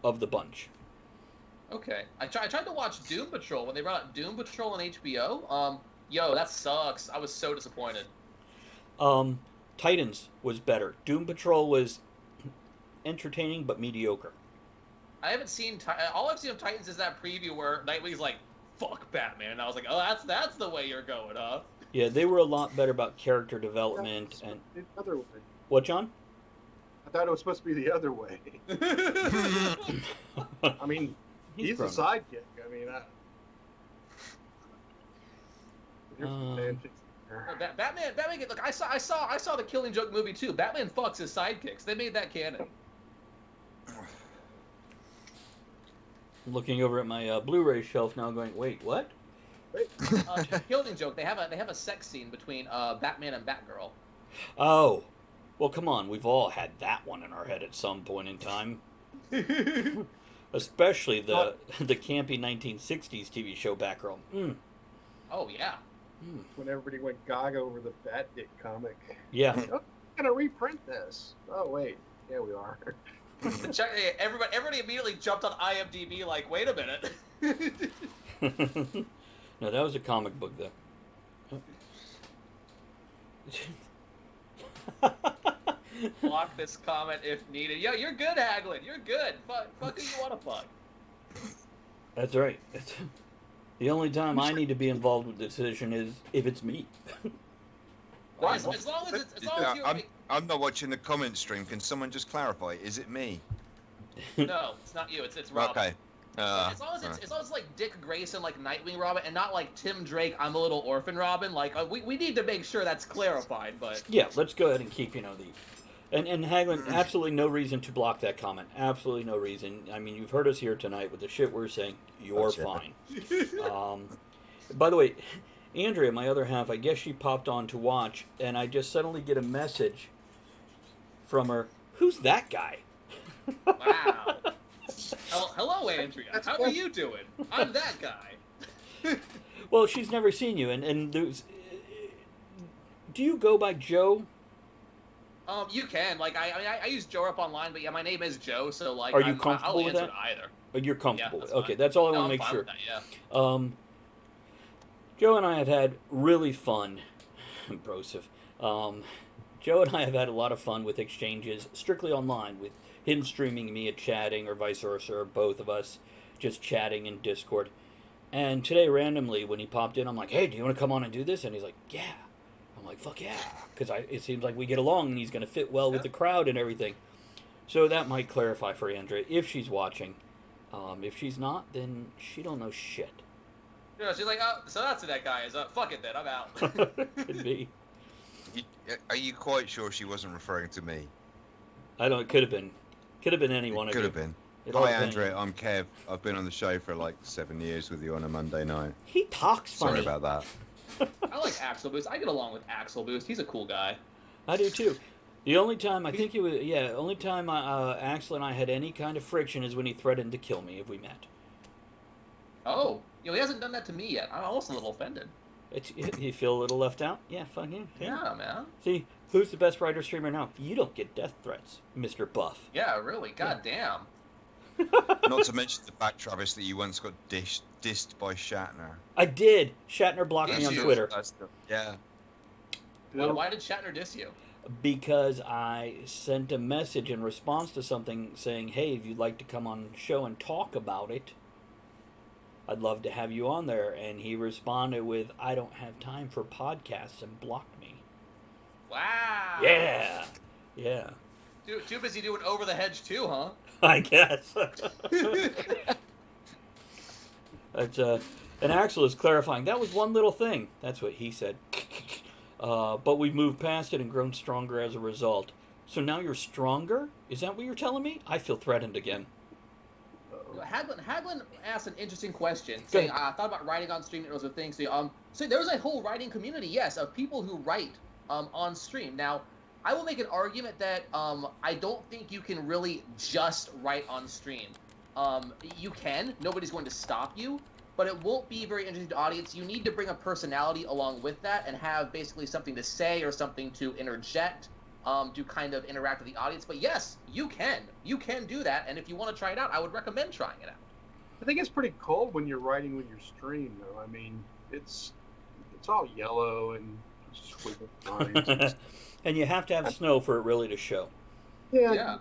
of the bunch. Okay. I tried to watch Doom Patrol when they brought out Doom Patrol on HBO. That sucks. I was so disappointed. Titans was better. Doom Patrol was entertaining but mediocre. I haven't seen all I've seen of Titans is that preview where Nightwing's like, "Fuck Batman," and I was like, "Oh, that's the way you're going, huh?" Yeah, they were a lot better about character development and The other way. what, John? I thought it was supposed to be the other way. I mean, he's a grown. sidekick. I mean, here's some tangents there. Batman. Look, I saw the Killing Joke movie too. Batman fucks his sidekicks. They made that canon. Looking over at my Blu-ray shelf now, going, wait, what? Killing Joke. They have a sex scene between Batman and Batgirl. Oh, well, come on. We've all had that one in our head at some point in time. Especially the campy 1960s TV show Batgirl. Mm. Oh yeah. Mm. When everybody went gaga over the Bat Dick comic. Yeah. Oh, I'm gonna reprint this. Oh wait, yeah we are. Everybody immediately jumped on IMDb like, wait a minute. No, that was a comic book, though. Block this comment if needed. Yo, you're good, Haglin. You're good. Fuck who you want to fuck. That's right. The only time I need to be involved with the decision is if it's me. Well, as long as you're... I'm not watching the comment stream. Can someone just clarify? Is it me? No, it's not you. It's Robin. Okay. As long as it's like Dick Grayson, like Nightwing Robin, and not like Tim Drake, I'm a little orphan Robin. Like we need to make sure that's clarified. But Yeah, let's go ahead and keep, the... And Haglin, absolutely no reason to block that comment. Absolutely no reason. I mean, you've heard us here tonight with the shit we're saying. You're fine. By the way, Andrea, my other half, I guess she popped on to watch, and I just suddenly get a message from her. Who's that guy? wow. Hello, Andrea. How are you doing? I'm that guy. Well, she's never seen you, and there's... Do you go by Joe? You can. Like, I use Joe up online, but yeah, my name is Joe, so like... Are you comfortable I'll with answer that? either. But you're comfortable Yeah, with that's it. Okay, fine. that's all I No, want to I'm make fine sure. with that, yeah. Joe and I have had really fun, Broseph. Joe and I have had a lot of fun with exchanges strictly online, with him streaming, me chatting, or vice versa, or both of us just chatting in Discord. And today, randomly, when he popped in, I'm like, hey, do you want to come on and do this? And he's like, yeah. I'm like, fuck yeah. Because it seems like we get along, and he's going to fit well with the crowd and everything. So that might clarify for Andrea, if she's watching. If she's not, then she don't know shit. Yeah, she's like, oh, so that's who that guy is. Fuck it then, I'm out. Could be. Are you quite sure she wasn't referring to me? I don't. It could have been. Could have been any one of you. Could have been. It all Hi, depends. Andrea. I'm Kev. I've been on the show for like 7 years with you on a Monday night. He talks funny. Sorry about that. I like Axel Boost. I get along with Axel Boost. He's a cool guy. I do too. The only time I think it was, only time Axel and I had any kind of friction is when he threatened to kill me if we met. Oh, he hasn't done that to me yet. I'm almost a little offended. You feel a little left out? Yeah, fuck you. Yeah, man. See, who's the best writer streamer now? You don't get death threats, Mr. Buff. Yeah, really. God damn. Not to mention the fact, Travis, that you once got dissed by Shatner. I did. Shatner blocked me on Did you? Twitter Yeah. Why did Shatner diss you? because I sent a message in response to something saying, hey, if you'd like to come on the show and talk about it, I'd love to have you on there. And he responded with, I don't have time for podcasts, and blocked me. Wow. Yeah. Yeah. Too busy doing Over the Hedge too, huh? I guess. That's, and Axel is clarifying, that was one little thing. That's what he said. But we've moved past it and grown stronger as a result. So now you're stronger? Is that what you're telling me? I feel threatened again. Haglin asked an interesting question, saying, I thought about writing on stream, it was a thing. So there's a whole writing community, yes, of people who write on stream. Now, I will make an argument that I don't think you can really just write on stream. You can. Nobody's going to stop you. But it won't be very interesting to the audience. You need to bring a personality along with that and have basically something to say or something to interject to kind of interact with the audience. But yes, you can. You can do that. And if you want to try it out, I would recommend trying it out. I think it's pretty cold when you're writing with your stream, though. I mean, it's all yellow and squiggly lines. And you have to have snow for it really to show. Yeah.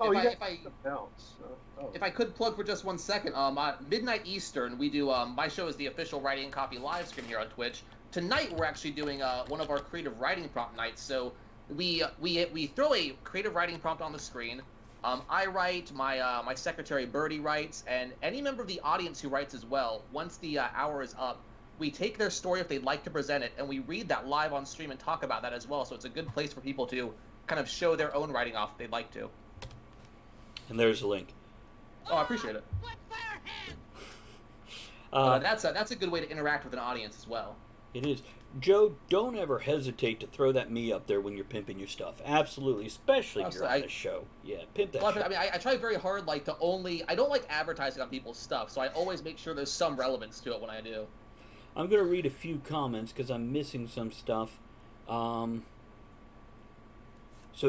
Oh, If you I- got if I- something else. Oh. If I could plug for just 1 second, midnight Eastern, we do, my show is the official Writing and Copy live stream here on Twitch. Tonight, we're actually doing one of our creative writing prompt nights. So we throw a creative writing prompt on the screen. I write, my secretary Birdie writes, and any member of the audience who writes as well. Once the hour is up, we take their story if they'd like to present it, and we read that live on stream and talk about that as well. So it's a good place for people to kind of show their own writing off if they'd like to. And there's the link. Oh, I appreciate it. That's a good way to interact with an audience as well. It is. Joe, don't ever hesitate to throw that me up there when you're pimping your stuff. Absolutely, especially if you're on the show. Yeah, pimp that Well, shit. I mean, I try very hard, like, I don't like advertising on people's stuff, so I always make sure there's some relevance to it when I do. I'm going to read a few comments because I'm missing some stuff. So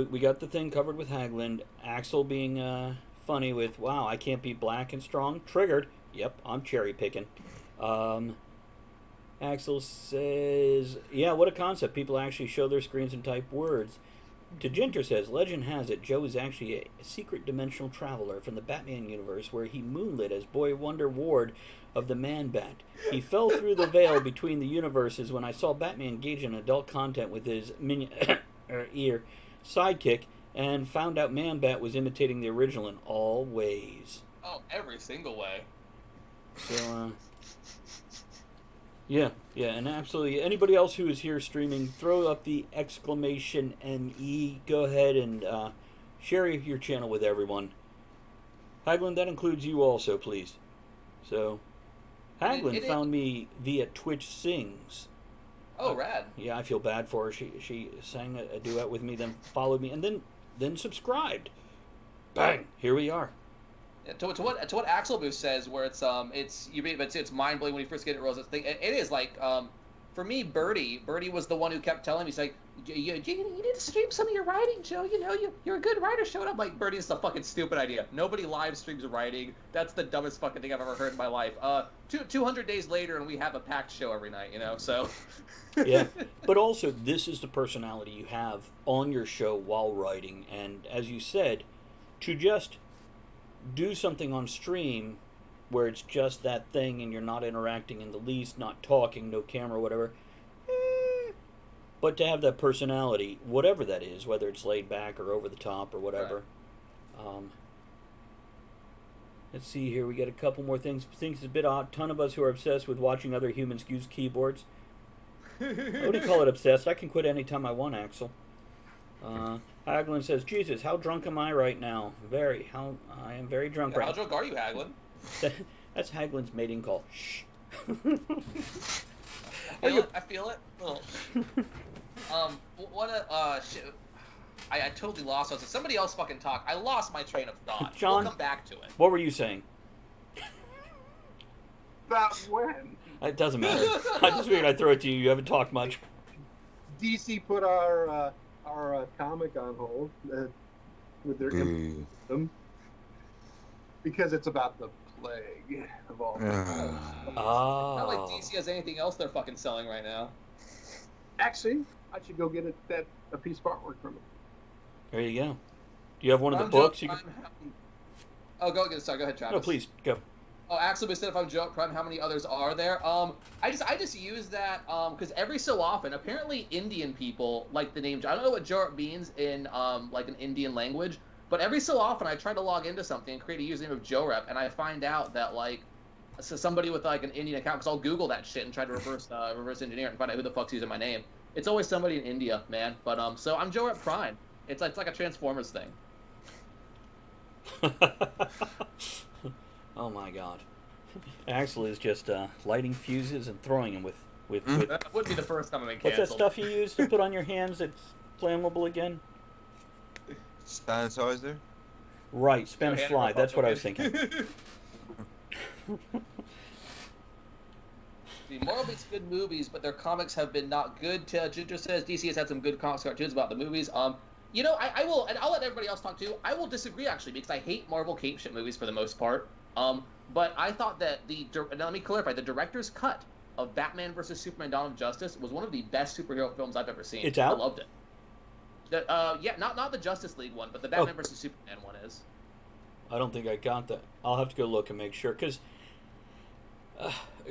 we got the thing covered with Hagland. Axel being funny with, wow, I can't be black and strong. Triggered. Yep, I'm cherry picking. Axel says, yeah, what a concept. People actually show their screens and type words. DeGinter says, legend has it Joe is actually a secret dimensional traveler from the Batman universe where he moonlit as Boy Wonder Ward of the Man-Bat. He fell through the veil between the universes when I saw Batman engage in adult content with his ear sidekick and found out Man-Bat was imitating the original in all ways. Oh, every single way. So, yeah, and absolutely. Anybody else who is here streaming, throw up the exclamation ME. Go ahead and share your channel with everyone. Hagland, that includes you also, please. So, Hagland found me via Twitch Sings. Oh, rad. Yeah, I feel bad for her. She sang a duet with me, then followed me, and then subscribed. Bang! Here we are. Yeah, to what Axel Booth says, where it's mind blowing when you first get it, Rose. It is like for me, Birdie was the one who kept telling me, he's like, you need to stream some of your writing, Joe. You know, you're a good writer. Show it up. Like, Birdie, is a fucking stupid idea. Nobody live streams writing. That's the dumbest fucking thing I've ever heard in my life. 200 days later, and we have a packed show every night. You know, so. Yeah, but also this is the personality you have on your show while writing, and as you said, to just do something on stream where it's just that thing and you're not interacting in the least, not talking, no camera, whatever. But to have that personality, whatever that is, whether it's laid back or over the top or whatever. Right. Let's see here. We got a couple more things. Things is a bit odd. Ton of us who are obsessed with watching other humans use keyboards. I wouldn't call it obsessed. I can quit anytime I want, Axel. Haglin says, Jesus, how drunk am I right now? I am very drunk right now. How drunk are you, Haglin? That's Haglin's mating call. Shh. I feel it. Oh. Shit. I totally lost it. Somebody else fucking talk. I lost my train of thought. John, we'll come back to it. What were you saying? About when? It doesn't matter. I just figured I'd throw it to you. You haven't talked much. DC put our comic on hold with their them because it's about the plague of all. Oh. Not like DC has anything else they're fucking selling right now. Actually, I should go get a piece of artwork from it. There you go. Do you have one of the books? Oh, go ahead, Travis. No, please go. Oh, Axel said if I'm Joe Prime, how many others are there? I just use that because every so often, apparently Indian people like the name. I don't know what Joe means in like an Indian language, but every so often I try to log into something and create a username of Joe Rep, and I find out that like somebody with like an Indian account, because I'll Google that shit and try to reverse engineer it and find out who the fuck's using my name. It's always somebody in India, man. But so I'm Joe Rep Prime. It's like a Transformers thing. Oh my God. Axel is just lighting fuses and throwing them with That would be the first time I'm canceled. What's that stuff you use to put on your hands that's flammable again? Sanitizer? Right, Spanish fly. That's what I was thinking. Marvel makes good movies, but their comics have been not good. Ginger says DC has had some good comics cartoons about the movies. You know, I will, and I'll let everybody else talk too. I will disagree actually because I hate Marvel cape shit movies for the most part. But I thought that let me clarify, the director's cut of Batman vs Superman: Dawn of Justice was one of the best superhero films I've ever seen. It's out? I loved it. Yeah, not the Justice League one, but the Batman vs Superman one is. I don't think I got that. I'll have to go look and make sure. Because,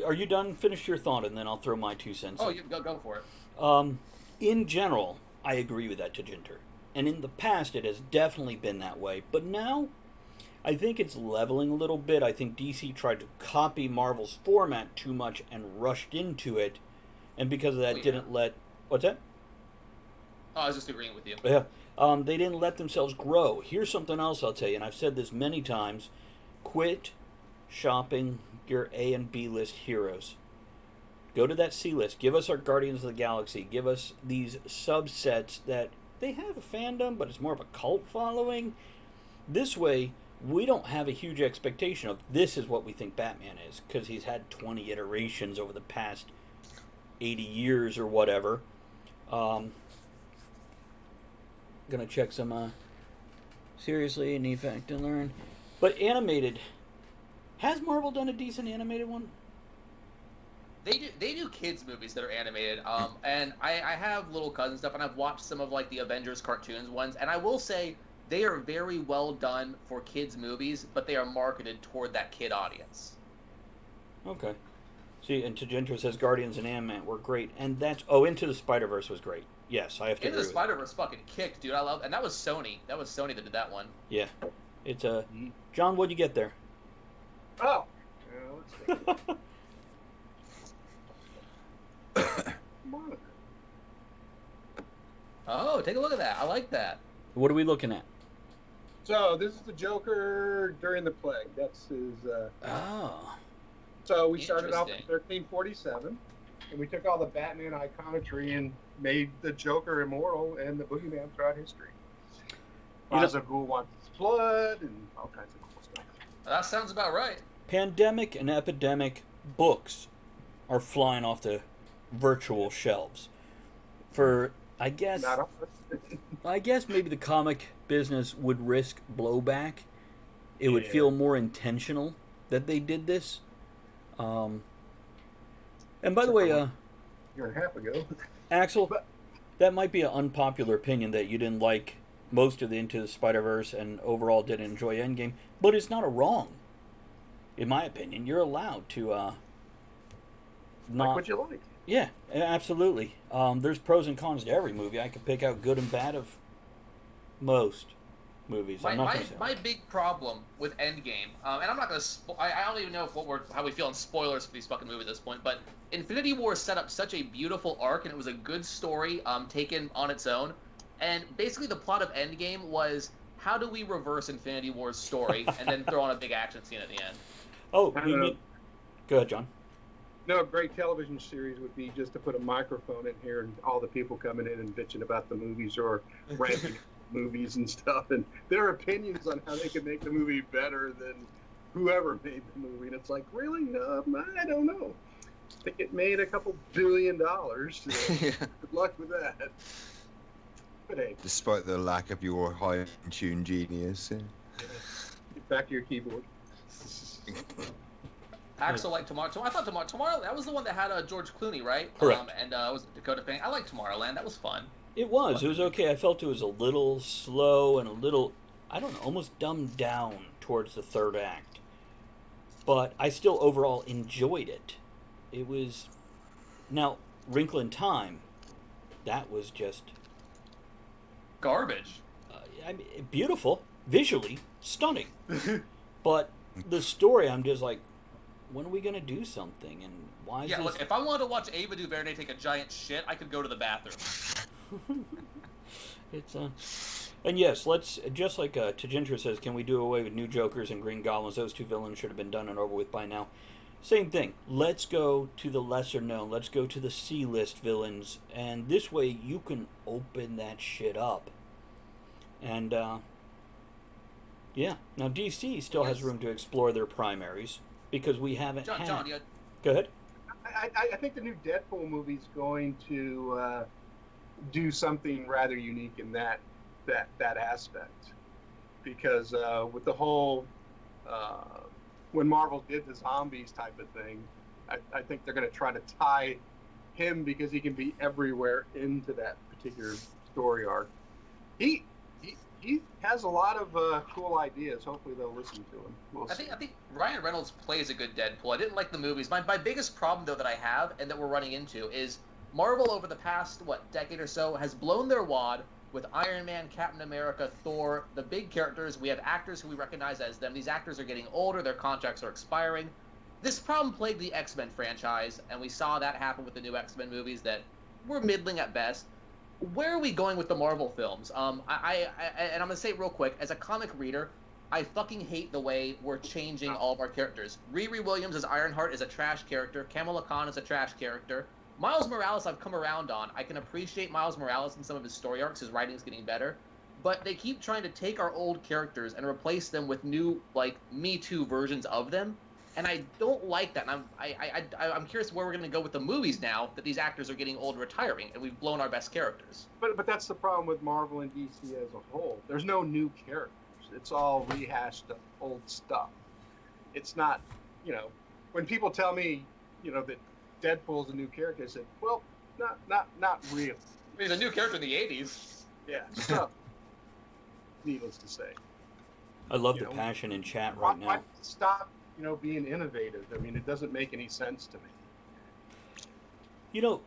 are you done? Finish your thought, and then I'll throw my 2 cents. Oh, in. you go for it. In general, I agree with that, Tajinter. And in the past, it has definitely been that way. But now, I think it's leveling a little bit. I think DC tried to copy Marvel's format too much and rushed into it. And because of that, didn't let... What's that? Oh, I was just agreeing with you. Yeah. They didn't let themselves grow. Here's something else I'll tell you, and I've said this many times. Quit shopping your A and B list heroes. Go to that C list. Give us our Guardians of the Galaxy. Give us these subsets that they have a fandom, but it's more of a cult following. This way, we don't have a huge expectation of this is what we think Batman is, because he's had 20 iterations over the past 80 years or whatever. Gonna check some seriously need fact to learn. But animated, has Marvel done a decent animated one? They do kids movies that are animated, and I have little cousin stuff, and I've watched some of like the Avengers cartoons ones, and I will say they are very well done for kids movies, but they are marketed toward that kid audience. Okay. See, and Tajintra says Guardians and Ant-Man were great, and that's Into the Spider-Verse was great. Yes, I have to Into agree the Spider-Verse fucking kicked, dude. I love, and that was Sony. That was Sony that did that one. Yeah, it's John, what'd you get there? Oh, let's see. Monitor. Oh, take a look at that. I like that. What are we looking at? So this is the Joker during the plague. That's his. Oh. So we started off in Interesting. 1347, and we took all the Batman iconography and made the Joker immortal and the Boogeyman throughout history. Ra's al Ghul wants his blood and all kinds of cool stuff. That sounds about right. Pandemic and epidemic books are flying off the virtual shelves. For I guess Not all. I guess maybe the comic business would risk blowback. It would feel more intentional that they did this. And by the way, year and a half ago. Axel, that might be an unpopular opinion that you didn't like most of the Into the Spider-Verse and overall didn't enjoy Endgame, but it's not a wrong. In my opinion, you're allowed to not Like what you like. Yeah, absolutely. There's pros and cons to every movie. I could pick out good and bad of most movies. My big problem with Endgame, and I'm not gonna. I don't even know how we feel in spoilers for these fucking movies at this point. But Infinity War set up such a beautiful arc, and it was a good story taken on its own. And basically, the plot of Endgame was how do we reverse Infinity War's story, and then throw on a big action scene at the end. Oh, you mean? Go ahead, John. No, a great television series would be just to put a microphone in here and all the people coming in and bitching about the movies or ranting movies and stuff, and their opinions on how they can make the movie better than whoever made the movie. And it's like, really? I don't know. I think it made a couple $1 billion. So good luck with that. But hey, Despite the lack of your high-tuned genius. Yeah. get back to your keyboard. Axel liked Tomorrow. I thought Tomorrow. That was the one that had George Clooney, right? Correct. And was it Dakota Fanning? I liked Tomorrowland. That was fun. It was okay. I felt it was a little slow and a little, I don't know, almost dumbed down towards the third act. But I still overall enjoyed it. It was, now, Wrinkle in Time, that was just... Garbage. I mean, beautiful, visually, stunning. But the story, I'm just like, when are we going to do something? And why is this... Look, if I wanted to watch Ava DuVernay take a giant shit, I could go to the bathroom. It's and yes, let's just like Tajintra says, can we do away with new Jokers and Green Goblins? Those two villains should have been done and over with by now. Same thing. Let's go to the lesser known. Let's go to the C-list villains, and this way you can open that shit up. And yeah, now DC still has room to explore their primaries because we haven't had. John, Go ahead. I think the new Deadpool movie is going to do something rather unique in that aspect, because with the whole when Marvel did the zombies type of thing, I think they're going to try to tie him because he can be everywhere into that particular story arc. He has a lot of cool ideas. Hopefully they'll listen to him. I think Ryan Reynolds plays a good Deadpool. I didn't like the movies. My biggest problem though that I have and that we're running into is Marvel over the past decade or so has blown their wad with Iron Man, Captain America, Thor, the big characters. We have actors who we recognize as them. These actors are getting older. Their contracts are expiring. This problem plagued the X-Men franchise, and we saw that happen with the new X-Men movies that were middling at best. Where are we going with the Marvel films? And I'm gonna say it real quick. As a comic reader, I fucking hate the way we're changing all of our characters. Riri Williams as Ironheart is a trash character. Kamala Khan is a trash character. Miles Morales I've come around on. I can appreciate Miles Morales in some of his story arcs. His writing's getting better. But they keep trying to take our old characters and replace them with new, Me Too versions of them. And I don't like that. And I'm curious where we're going to go with the movies now that these actors are getting old, retiring, and we've blown our best characters. But that's the problem with Marvel and DC as a whole. There's no new characters. It's all rehashed old stuff. It's not, when people tell me, that Deadpool's a new character, I said, well, not real. He's a new character in the 80s. Yeah, so, needless to say. I love the passion in chat right now. Why stop, being innovative? I mean, it doesn't make any sense to me.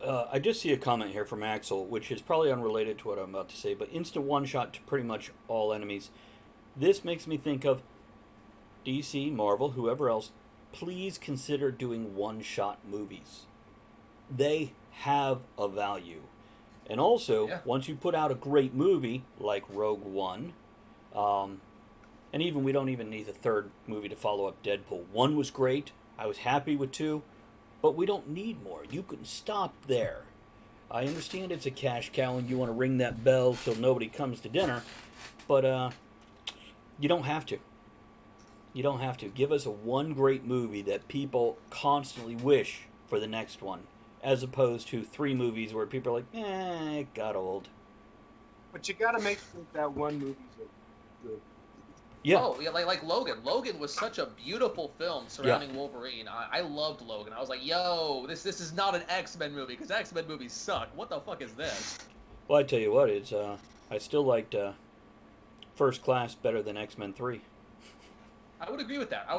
I just see a comment here from Axel, which is probably unrelated to what I'm about to say, but instant one-shot to pretty much all enemies. This makes me think of DC, Marvel, whoever else, please consider doing one-shot movies. They have a value. And also, once you put out a great movie, like Rogue One, and even we don't even need a third movie to follow up Deadpool. 1 was great. I was happy with 2. But we don't need more. You can stop there. I understand it's a cash cow and you want to ring that bell till nobody comes to dinner. But you don't have to. You don't have to. Give us one great movie that people constantly wish for the next one. As opposed to 3 movies where people are like, it got old. But you got to make sure that one movie's good. Yeah. Oh, yeah, like Logan. Logan was such a beautiful film surrounding Wolverine. I loved Logan. I was like, yo, this is not an X-Men movie, because X-Men movies suck. What the fuck is this? Well, I tell you what, it's I still liked First Class better than X-Men 3. I would agree with that.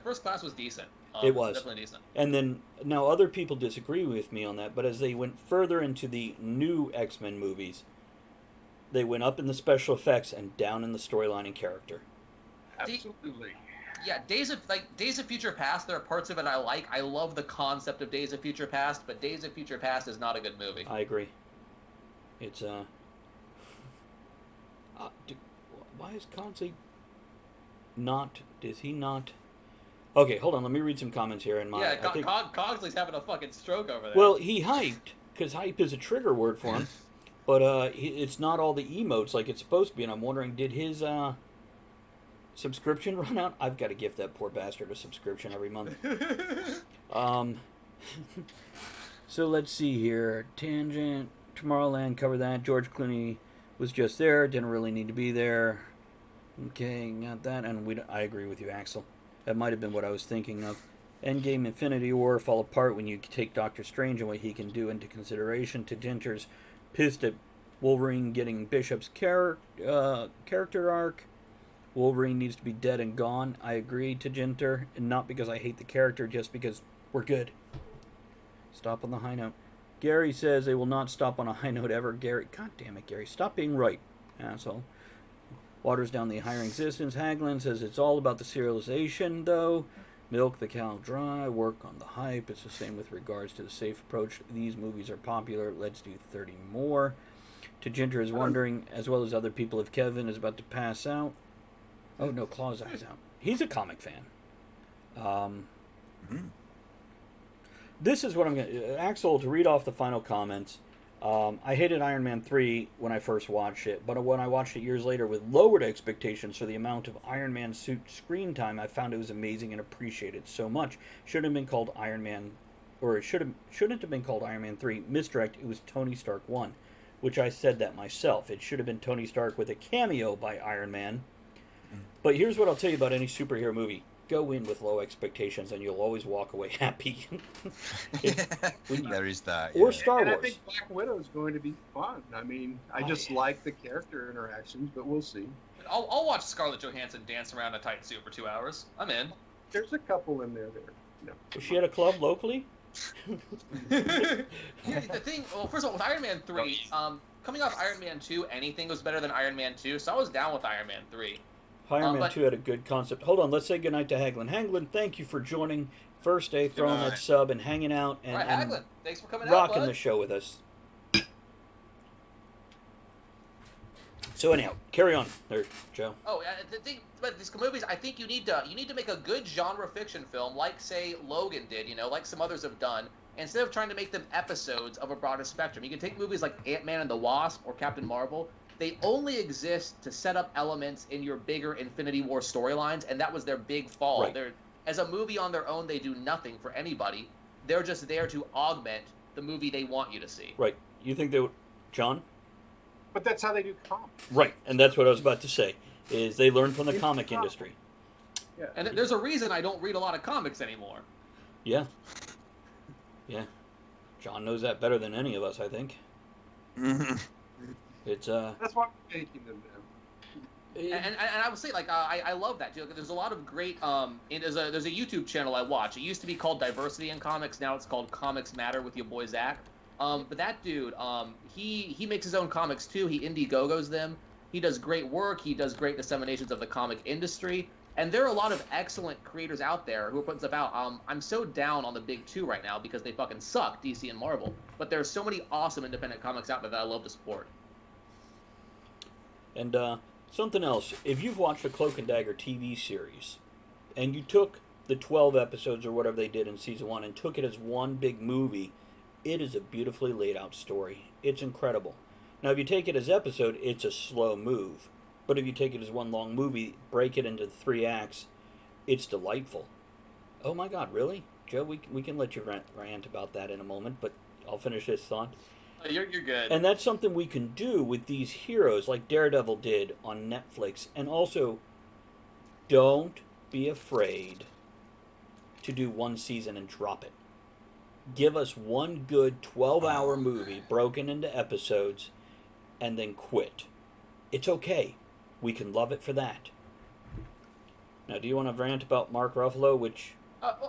First Class was decent. It was definitely decent. And then, now other people disagree with me on that, but as they went further into the new X-Men movies, they went up in the special effects and down in the storyline and character. Absolutely. Yeah, Days of Future Past, there are parts of it I like. I love the concept of Days of Future Past, but Days of Future Past is not a good movie. I agree. It's, why is Consley not, is he not... Okay, hold on, let me read some comments here. Cogsley's having a fucking stroke over there. Well, he hyped, because hype is a trigger word for him, but it's not all the emotes like it's supposed to be, and I'm wondering, did his, subscription run out? I've got to gift that poor bastard a subscription every month. So let's see here. Tangent, Tomorrowland, cover that. George Clooney was just there, didn't really need to be there. Okay, got that, and I agree with you, Axel. That might have been what I was thinking of. Endgame, Infinity War fall apart when you take Doctor Strange and what he can do into consideration. To Ginter's pissed at Wolverine getting Bishop's character arc. Wolverine needs to be dead and gone. I agree to Ginter, and not because I hate the character, just because we're good. Stop on the high note. Gary says they will not stop on a high note ever. Gary, god damn it, Gary, stop being right, asshole. Waters down the higher existence. Haglin says it's all about the serialization, though. Milk the cow dry. Work on the hype. It's the same with regards to the safe approach. These movies are popular. Let's do 30 more. To Ginter is wondering, as well as other people, if Kevin is about to pass out. Oh, no, Claw's Eye's out. He's a comic fan. This is what I'm going to... Axel, to read off the final comments. I hated Iron Man 3 when I first watched it, but when I watched it years later with lowered expectations for the amount of Iron Man suit screen time, I found it was amazing and appreciated so much. Shouldn't have been called Iron Man... Or it shouldn't have been called Iron Man 3. Misdirect, it was Tony Stark 1. Which I said that myself. It should have been Tony Stark with a cameo by Iron Man. But here's what I'll tell you about any superhero movie. go in with low expectations, and you'll always walk away happy. There is that. Or yeah. Star And I Wars. think Black Widow is going to be fun. I mean, I just like the character interactions, but we'll see. I'll watch Scarlett Johansson dance around in a tight suit for 2 hours. I'm in. There's a couple in there that are, Is she at a club locally? Yeah, the thing. Well, first of all, with Iron Man 3, coming off Iron Man 2, anything was better than Iron Man 2, so I was down with Iron Man 3. Iron Man 2 had a good concept. Hold on, let's say goodnight to Haglin. Haglin, thank you for joining. First day, throwing that sub and hanging out and, All right, Haglin, thanks for coming rocking out, the show with us. So anyhow, carry on there, Joe. Oh, the thing about these movies, I think you need to make a good genre fiction film, like say Logan did, like some others have done. Instead of trying to make them episodes of a broader spectrum, you can take movies like Ant-Man and the Wasp or Captain Marvel. They only exist to set up elements in your bigger Infinity War storylines, and that was their big fall. Right. As a movie on their own, they do nothing for anybody. They're just there to augment the movie they want you to see. Right. You think they would, John? But that's how they do comics. Right, and that's what I was about to say, is they learn from the comic industry. Yeah. And there's a reason I don't read a lot of comics anymore. Yeah. Yeah. John knows that better than any of us, I think. It's, That's why I'm making them now. And I would say, like, I love that, too. There's a lot of great, there's a YouTube channel I watch. It used to be called Diversity in Comics. Now it's called Comics Matter with your boy, Zach. But that dude, he makes his own comics, too. He Indiegogos them. He does great work. He does great disseminations of the comic industry. And there are a lot of excellent creators out there who are putting stuff out. I'm so down on the big two right now because they fucking suck, DC and Marvel. But there's so many awesome independent comics out there that I love to support. And something else, if you've watched the Cloak and Dagger TV series, and you took the 12 episodes or whatever they did in season 1 and took it as one big movie, it is a beautifully laid out story. It's incredible. Now, if you take it as episode, it's a slow move. But if you take it as one long movie, break it into 3 acts, it's delightful. Oh my God, really? Joe, we can let you rant about that in a moment, but I'll finish this thought. You're good. And that's something we can do with these heroes like Daredevil did on Netflix. And also, don't be afraid to do one season and drop it. Give us one good 12-hour movie broken into episodes and then quit. It's okay. We can love it for that. Now, do you want to rant about Mark Ruffalo, which...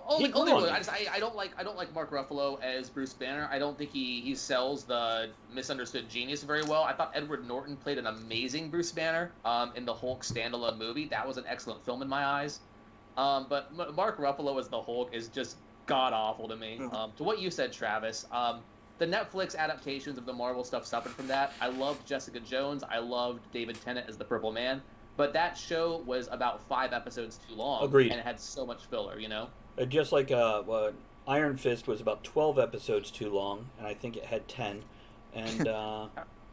Only really. I don't like Mark Ruffalo as Bruce Banner. I don't think he sells the misunderstood genius very well. I thought Edward Norton played an amazing Bruce Banner in the Hulk standalone movie. That was an excellent film in my eyes. But Mark Ruffalo as the Hulk is just god awful to me. To what you said, Travis, the Netflix adaptations of the Marvel stuff suffered from that. I loved Jessica Jones. I loved David Tennant as the Purple Man. But that show was about 5 episodes too long. Agreed. And it had so much filler, Just like Iron Fist was about 12 episodes too long, and I think it had 10. And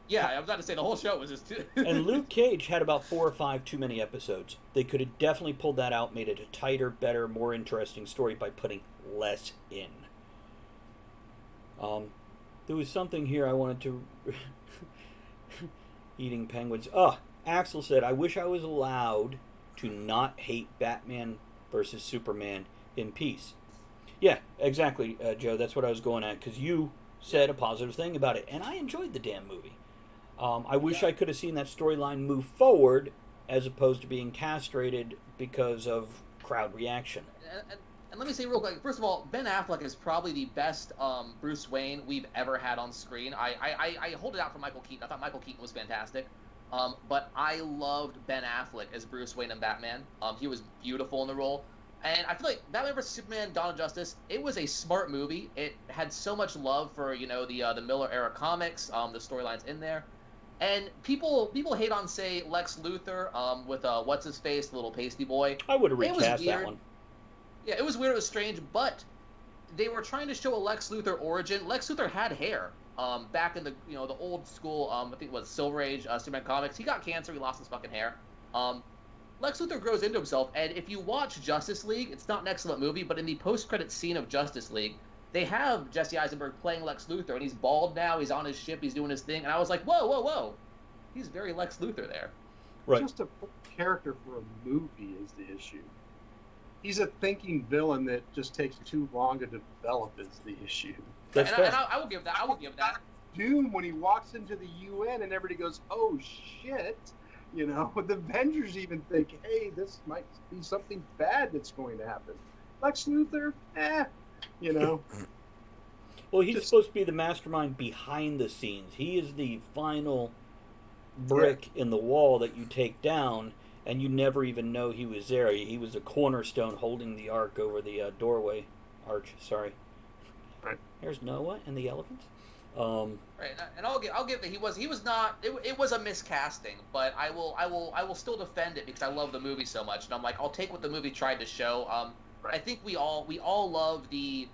yeah, I was about to say the whole show was just too... and Luke Cage had about 4 or 5 too many episodes. They could have definitely pulled that out, made it a tighter, better, more interesting story by putting less in. There was something here I wanted to... Eating penguins. Axel said, I wish I was allowed to not hate Batman versus Superman in peace. Yeah, exactly, Joe. That's what I was going at, because you said a positive thing about it, and I enjoyed the damn movie. I wish I could have seen that storyline move forward as opposed to being castrated because of crowd reaction. And let me say real quick, first of all, Ben Affleck is probably the best Bruce Wayne we've ever had on screen. I hold it out for Michael Keaton. I thought Michael Keaton was fantastic. But I loved Ben Affleck as Bruce Wayne and Batman. He was beautiful in the role. And I feel like Batman vs. Superman, Dawn of Justice, it was a smart movie. It had so much love for, the Miller era comics, the storylines in there. And people hate on, say, Lex Luthor with what's-his-face, the little pasty boy. I would have recast that one. Yeah, it was weird, it was strange, but they were trying to show a Lex Luthor origin. Lex Luthor had hair. Back in the the old school, I think it was Silver Age Superman comics. He got cancer, he lost his fucking hair. Lex Luthor grows into himself, and if you watch Justice League, it's not an excellent movie, but in the post-credit scene of Justice League, they have Jesse Eisenberg playing Lex Luthor, and he's bald now, he's on his ship, he's doing his thing, and I was like, whoa, he's very Lex Luthor there. Right. Just a character for a movie is the issue. He's a thinking villain that just takes too long to develop is the issue. That's and fair. I will give that. I will give that. Doom, when he walks into the UN and everybody goes, "Oh shit," you know, the Avengers even think, "Hey, this might be something bad that's going to happen." Lex Luthor, you know. Well, he's supposed to be the mastermind behind the scenes. He is the final brick in the wall that you take down, and you never even know he was there. He was a cornerstone holding the arch over the arch. Sorry. Right. There's Noah and the elephants. Right, and I'll give that he was not. It was a miscasting, but I will still defend it because I love the movie so much, and I'm like, I'll take what the movie tried to show. I think we all love the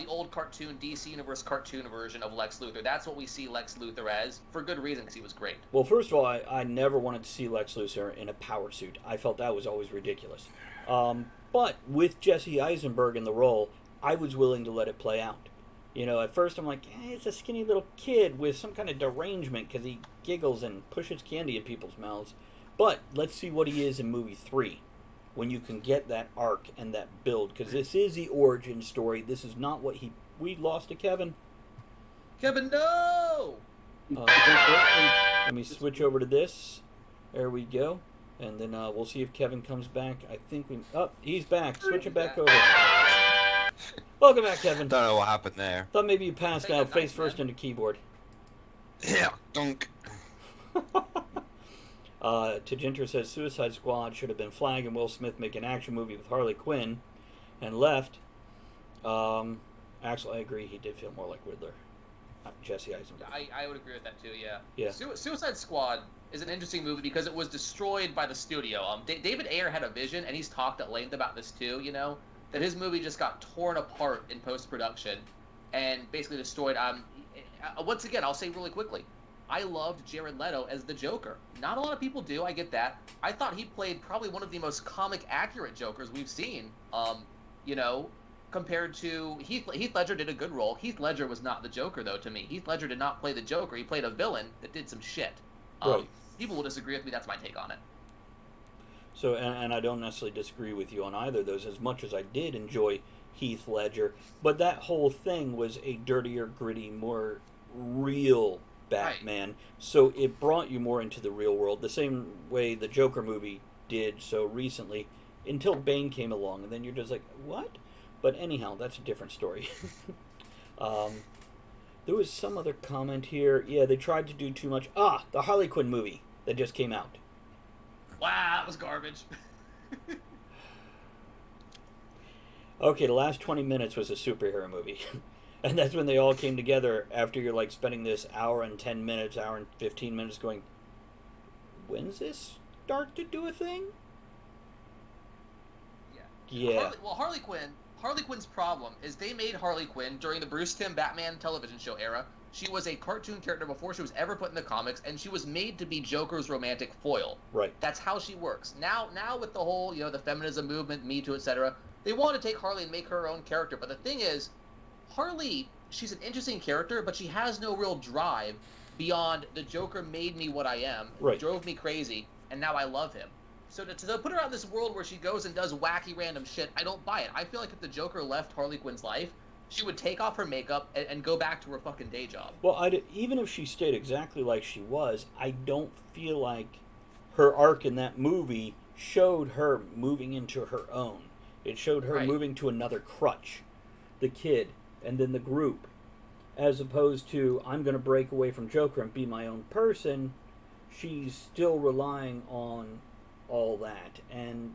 old cartoon DC Universe cartoon version of Lex Luthor. That's what we see Lex Luthor as, for good reason, because he was great. Well, first of all, I never wanted to see Lex Luthor in a power suit. I felt that was always ridiculous. But with Jesse Eisenberg in the role, I was willing to let it play out. You know, at first I'm like, it's a skinny little kid with some kind of derangement because he giggles and pushes candy in people's mouths. But let's see what he is in movie 3, when you can get that arc and that build, because this is the origin story. This is not what we lost to Kevin. Kevin, no! Let me switch over to this. There we go. And then we'll see if Kevin comes back. I think he's back. Switch it back over. Welcome back, Kevin. Don't know what happened there. Thought maybe you passed out face first into keyboard. Yeah, dunk. Tajinter says Suicide Squad should have been flagged and Will Smith make an action movie with Harley Quinn and left. Actually, I agree. He did feel more like Riddler. Jesse Eisenberg. I would agree with that too, yeah. Yeah. Suicide Squad is an interesting movie because it was destroyed by the studio. David Ayer had a vision, and he's talked at length about this too, you know, that his movie just got torn apart in post-production and basically destroyed. Once again, I'll say really quickly, I loved Jared Leto as the Joker. Not a lot of people do, I get that. I thought he played probably one of the most comic-accurate Jokers we've seen, you know, compared to Heath Ledger did a good role. Heath Ledger was not the Joker, though, to me. Heath Ledger did not play the Joker. He played a villain that did some shit. Right. People will disagree with me. That's my take on it. So, and I don't necessarily disagree with you on either of those, as much as I did enjoy Heath Ledger. But that whole thing was a dirtier, gritty, more real Batman. Right. So it brought you more into the real world, the same way the Joker movie did so recently, until Bane came along. And then you're just like, what? But anyhow, that's a different story. There was some other comment here. Yeah, they tried to do too much. The Harley Quinn movie that just came out. Wow, that was garbage. Okay, the last 20 minutes was a superhero movie. And that's when they all came together after you're like spending this hour and 10 minutes, hour and 15 minutes going, when's this start to do a thing? Yeah. Harley Quinn's problem is they made Harley Quinn during the Bruce Timm Batman television show era. She was a cartoon character before she was ever put in the comics, and she was made to be Joker's romantic foil. Right. That's how she works. Now with the whole, the feminism movement, Me Too, etc., they want to take Harley and make her own character. But the thing is, Harley, she's an interesting character, but she has no real drive beyond the Joker made me what I am, right. Drove me crazy, and now I love him. So to put her out in this world where she goes and does wacky random shit, I don't buy it. I feel like if the Joker left Harley Quinn's life, she would take off her makeup and go back to her fucking day job. Well, even if she stayed exactly like she was, I don't feel like her arc in that movie showed her moving into her own. It showed her moving to another crutch, the kid, and then the group, as opposed to, I'm going to break away from Joker and be my own person. She's still relying on all that, and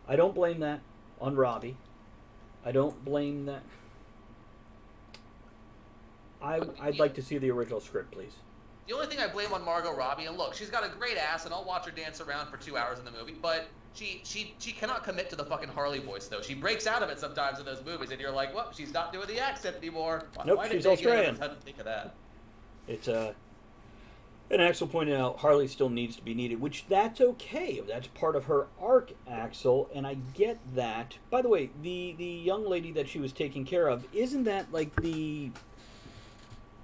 I don't blame that on Robbie. I don't blame that. I'd like to see the original script, please. The only thing I blame on Margot Robbie, and look, she's got a great ass, and I'll watch her dance around for 2 hours in the movie, but she cannot commit to the fucking Harley voice, though. She breaks out of it sometimes in those movies, and you're like, well, she's not doing the accent anymore. Nope, she's Australian. I didn't think of that. It's and Axel pointed out Harley still needs to be needed, which that's okay. That's part of her arc, Axel, and I get that. By the way, the young lady that she was taking care of, isn't that like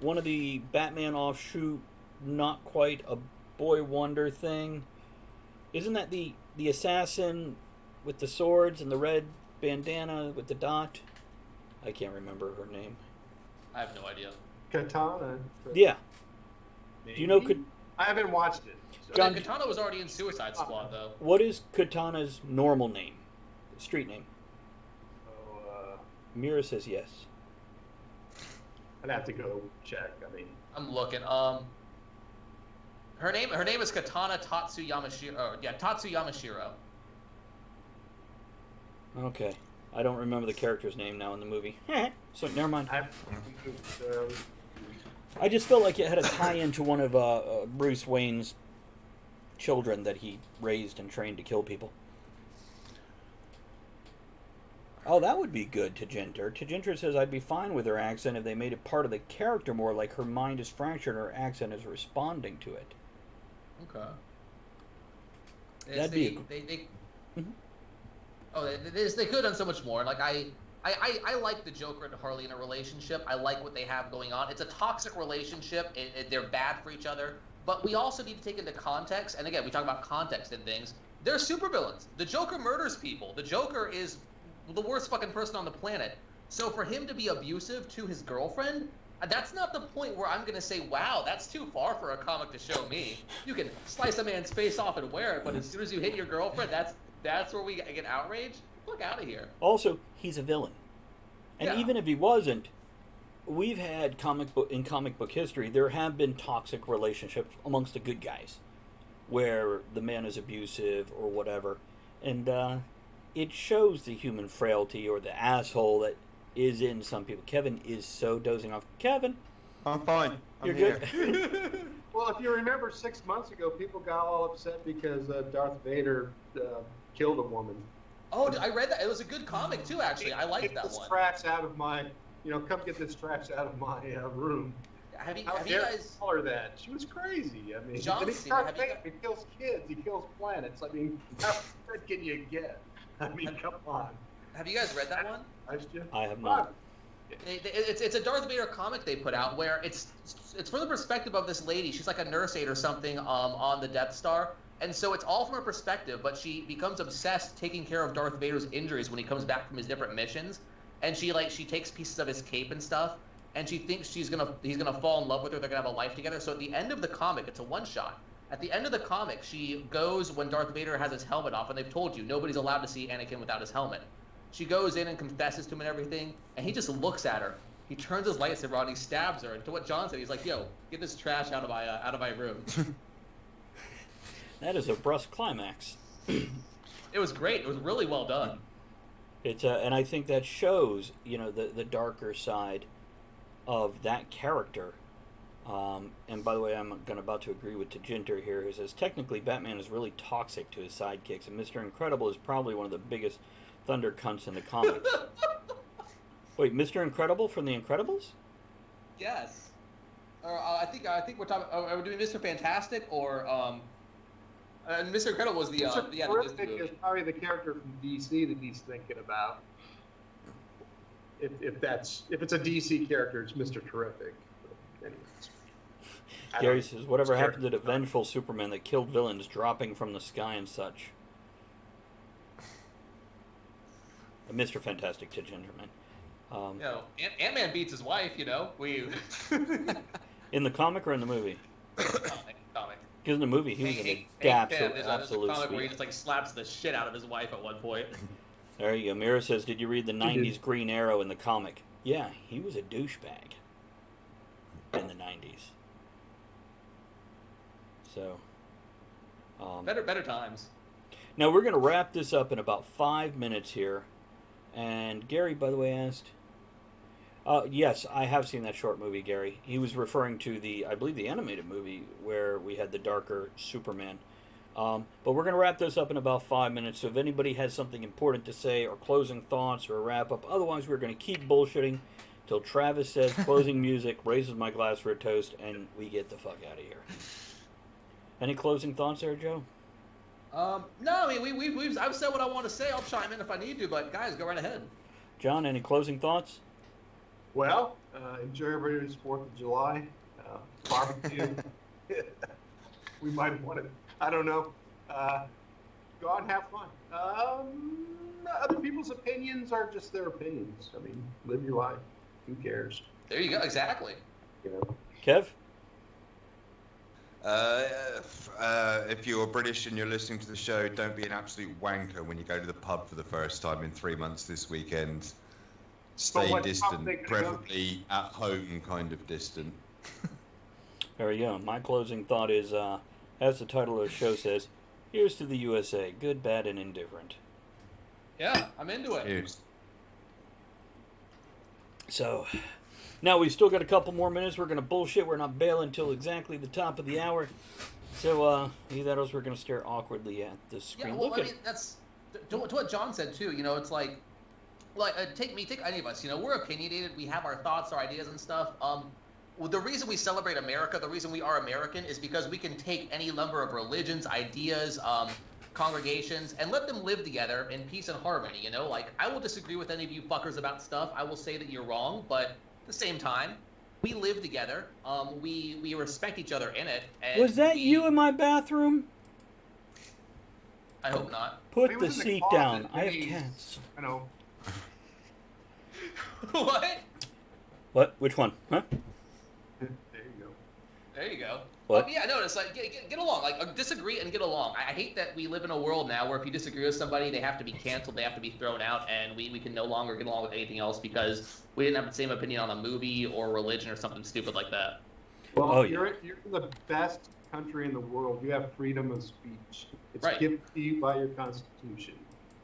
one of the Batman offshoot, not quite a boy wonder thing? Isn't that the assassin with the swords and the red bandana with the dot. I can't remember her name. I have no idea. Katana. Yeah. Maybe? Do you know I haven't watched it. So. John- Katana was already in Suicide Squad, though. what is Katana's normal name? Street name? Oh, Mira says yes. I'd have to go check. I mean, I'm looking. Her name is Katana Tatsu Yamashiro. Tatsu Yamashiro. Okay. I don't remember the character's name now in the movie. So never mind. I just felt like it had a tie-in to one of Bruce Wayne's children that he raised and trained to kill people. Oh, that would be good to Ginter. Ginter says, I'd be fine with her accent if they made it part of the character more, like her mind is fractured and her accent is responding to it. Okay. That'd be Mm-hmm. Oh, they could have done so much more. Like I like the Joker and Harley in a relationship. I like what they have going on. It's a toxic relationship. They're bad for each other. But we also need to take into context. And again, we talk about context and things. They're supervillains. The Joker murders people. The Joker is the worst fucking person on the planet. So for him to be abusive to his girlfriend, that's not the point where I'm going to say, wow, that's too far for a comic to show me. You can slice a man's face off and wear it, but as soon as you hit your girlfriend, that's where we get outraged. Look out of here. Also, he's a villain. And Yeah. even if he wasn't, we've had comic book history, there have been toxic relationships amongst the good guys where the man is abusive or whatever. And it shows the human frailty or the asshole that is in some people. Kevin is so dozing off. Kevin, I'm fine. you're good? well, if you remember 6 months ago, people got all upset because Darth Vader killed a woman. Oh, I read that. It was a good comic, too, actually. I liked that Get this one. trash out of my, come get this trash out of my room. Have you How guys... dare you call her that? She was crazy. I mean, John he's Cena, Darth have you Vader. He kills kids. He kills planets. I mean, how good can you get? I mean, come on. Have you guys read that one? I have not. It's a Darth Vader comic they put out where it's from the perspective of this lady. She's like a nurse aide or something on the Death Star. And so it's all from her perspective, but she becomes obsessed taking care of Darth Vader's injuries when he comes back from his different missions. And she takes pieces of his cape and stuff, and she thinks he's gonna fall in love with her. They're gonna have a life together. So at the end of the comic, it's a one shot. At the end of the comic, she goes when Darth Vader has his helmet off, and they've told you nobody's allowed to see Anakin without his helmet. She goes in and confesses to him and everything, and he just looks at her. He turns his lightsaber on, and he stabs her. And to what John said, he's like, "Yo, get this trash out of my room." That is a brusque climax. It was great. It was really well done. It's and I think that shows, the darker side of that character. And by the way, I'm about to agree with Tajinter here, who says technically Batman is really toxic to his sidekicks, and Mr. Incredible is probably one of the biggest thunder cunts in the comics. Wait, Mr. Incredible from The Incredibles? Yes. I think we're talking. Are we doing Mr. Fantastic or Mr. Incredible was the Mr. the Terrific movie. is probably the character from DC that he's thinking about. If it's a DC character, it's Mr. Terrific. But anyways, Gary says, whatever happened to the vengeful Superman that killed villains dropping from the sky and such? Mr. Fantastic to Gingerman. Ant-Man beats his wife, We In the comic or in the movie? comic. Because in the movie, he was an absolute comic where he sweet. just slaps the shit out of his wife at one point. There you go. Mira says, did you read the 90s Green Arrow in the comic? Yeah, he was a douchebag in the 90s. So, Better times. now we're going to wrap this up in about 5 minutes here. And Gary, by the way, asked... yes, I have seen that short movie, Gary. He was referring to I believe the animated movie where we had the darker Superman. But we're going to wrap this up in about 5 minutes. So if anybody has something important to say or closing thoughts or a wrap up, otherwise we're going to keep bullshitting till Travis says closing music, raises my glass for a toast, and we get the fuck out of here. Any closing thoughts there, Joe? No, I mean I've said what I want to say. I'll chime in if I need to, but guys, go right ahead. John, any closing thoughts? well, enjoy everybody's 4th of July barbecue. We might want to. I don't know. go out and have fun. Other people's opinions are just their opinions. I mean, live your life. Who cares? There you go. Exactly. You know. Kev? If you're British and you're listening to the show, don't be an absolute wanker when you go to the pub for the first time in 3 months this weekend. Stay distant, preferably at home kind of distant. There we go. My closing thought is, as the title of the show says, here's to the USA, good, bad, and indifferent. Yeah, I'm into it. Cheers. So, now we've still got a couple more minutes. We're going to bullshit. We're not bailing until exactly the top of the hour. So, either that or else we're going to stare awkwardly at the screen. Yeah, well, I mean, that's to what John said too. You know, it's like take any of us. You know, we're opinionated. We have our thoughts, our ideas, and stuff. Well, the reason we celebrate America, the reason we are American, is because we can take any number of religions, ideas, congregations, and let them live together in peace and harmony. You know, like I will disagree with any of you fuckers about stuff. I will say that you're wrong, but at the same time, we live together. We respect each other in it. And was that you in my bathroom? I hope not. Put the seat down. I have cats. I know. What? What? Which one? Huh? There you go. There you go. What? Yeah, no, it's like get along. Like disagree and get along. I hate that we live in a world now where if you disagree with somebody, they have to be canceled, they have to be thrown out, and we can no longer get along with anything else because we didn't have the same opinion on a movie or religion or something stupid like that. Well, you're in the best country in the world. You have freedom of speech. It's Right. given to you by your Constitution.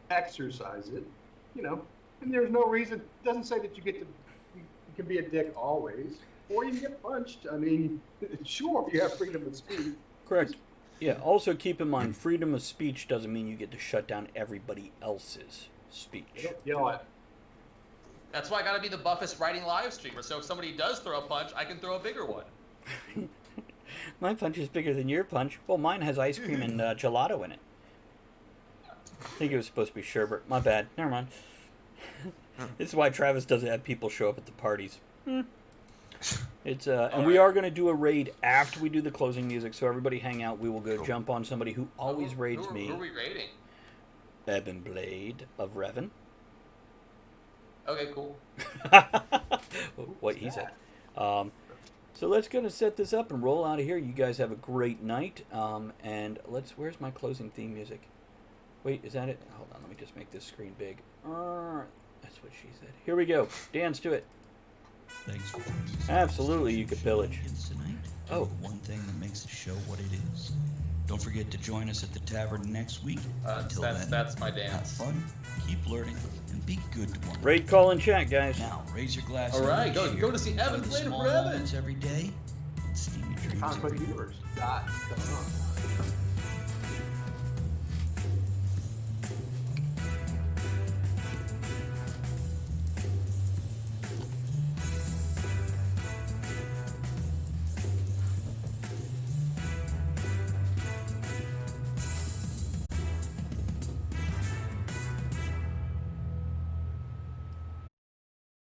Exercise it, you know. And there's no reason. It doesn't say that you can be a dick always, or you can get punched. I mean, sure, if you have freedom of speech. Correct. Yeah, also keep in mind, freedom of speech doesn't mean you get to shut down everybody else's speech. Don't yell at. That's why I gotta be the buffest writing live streamer. So if somebody does throw a punch, I can throw a bigger one. My punch is bigger than your punch. Well, mine has ice cream and gelato in it. I think it was supposed to be sherbet. My bad. Never mind. This is why Travis doesn't have people show up at the parties. It's and we are going to do a raid after we do the closing music, so everybody hang out. We will go jump on somebody who always raids me. Who are we raiding? Ebon Blade of Revan. Okay, cool. What he said. So let's go to set this up and roll out of here. You guys have a great night. And where's my closing theme music? Wait, is that it? Hold on, let me just make this screen big. That's what she said. Here we go. Dance to it. Thanks for Absolutely, you could pillage. tonight. Oh. One thing that makes the show what it is. Don't forget to join us at the Tavern next week. Until then, That's my have dance. fun, keep learning, and be good to one another. Raid call in chat, guys. Now, raise your glass. All right, and go cheer. to see Evan For the Blade of small Revan. moments every day, and steamy dreams Conflict every night. Universe. Dot com.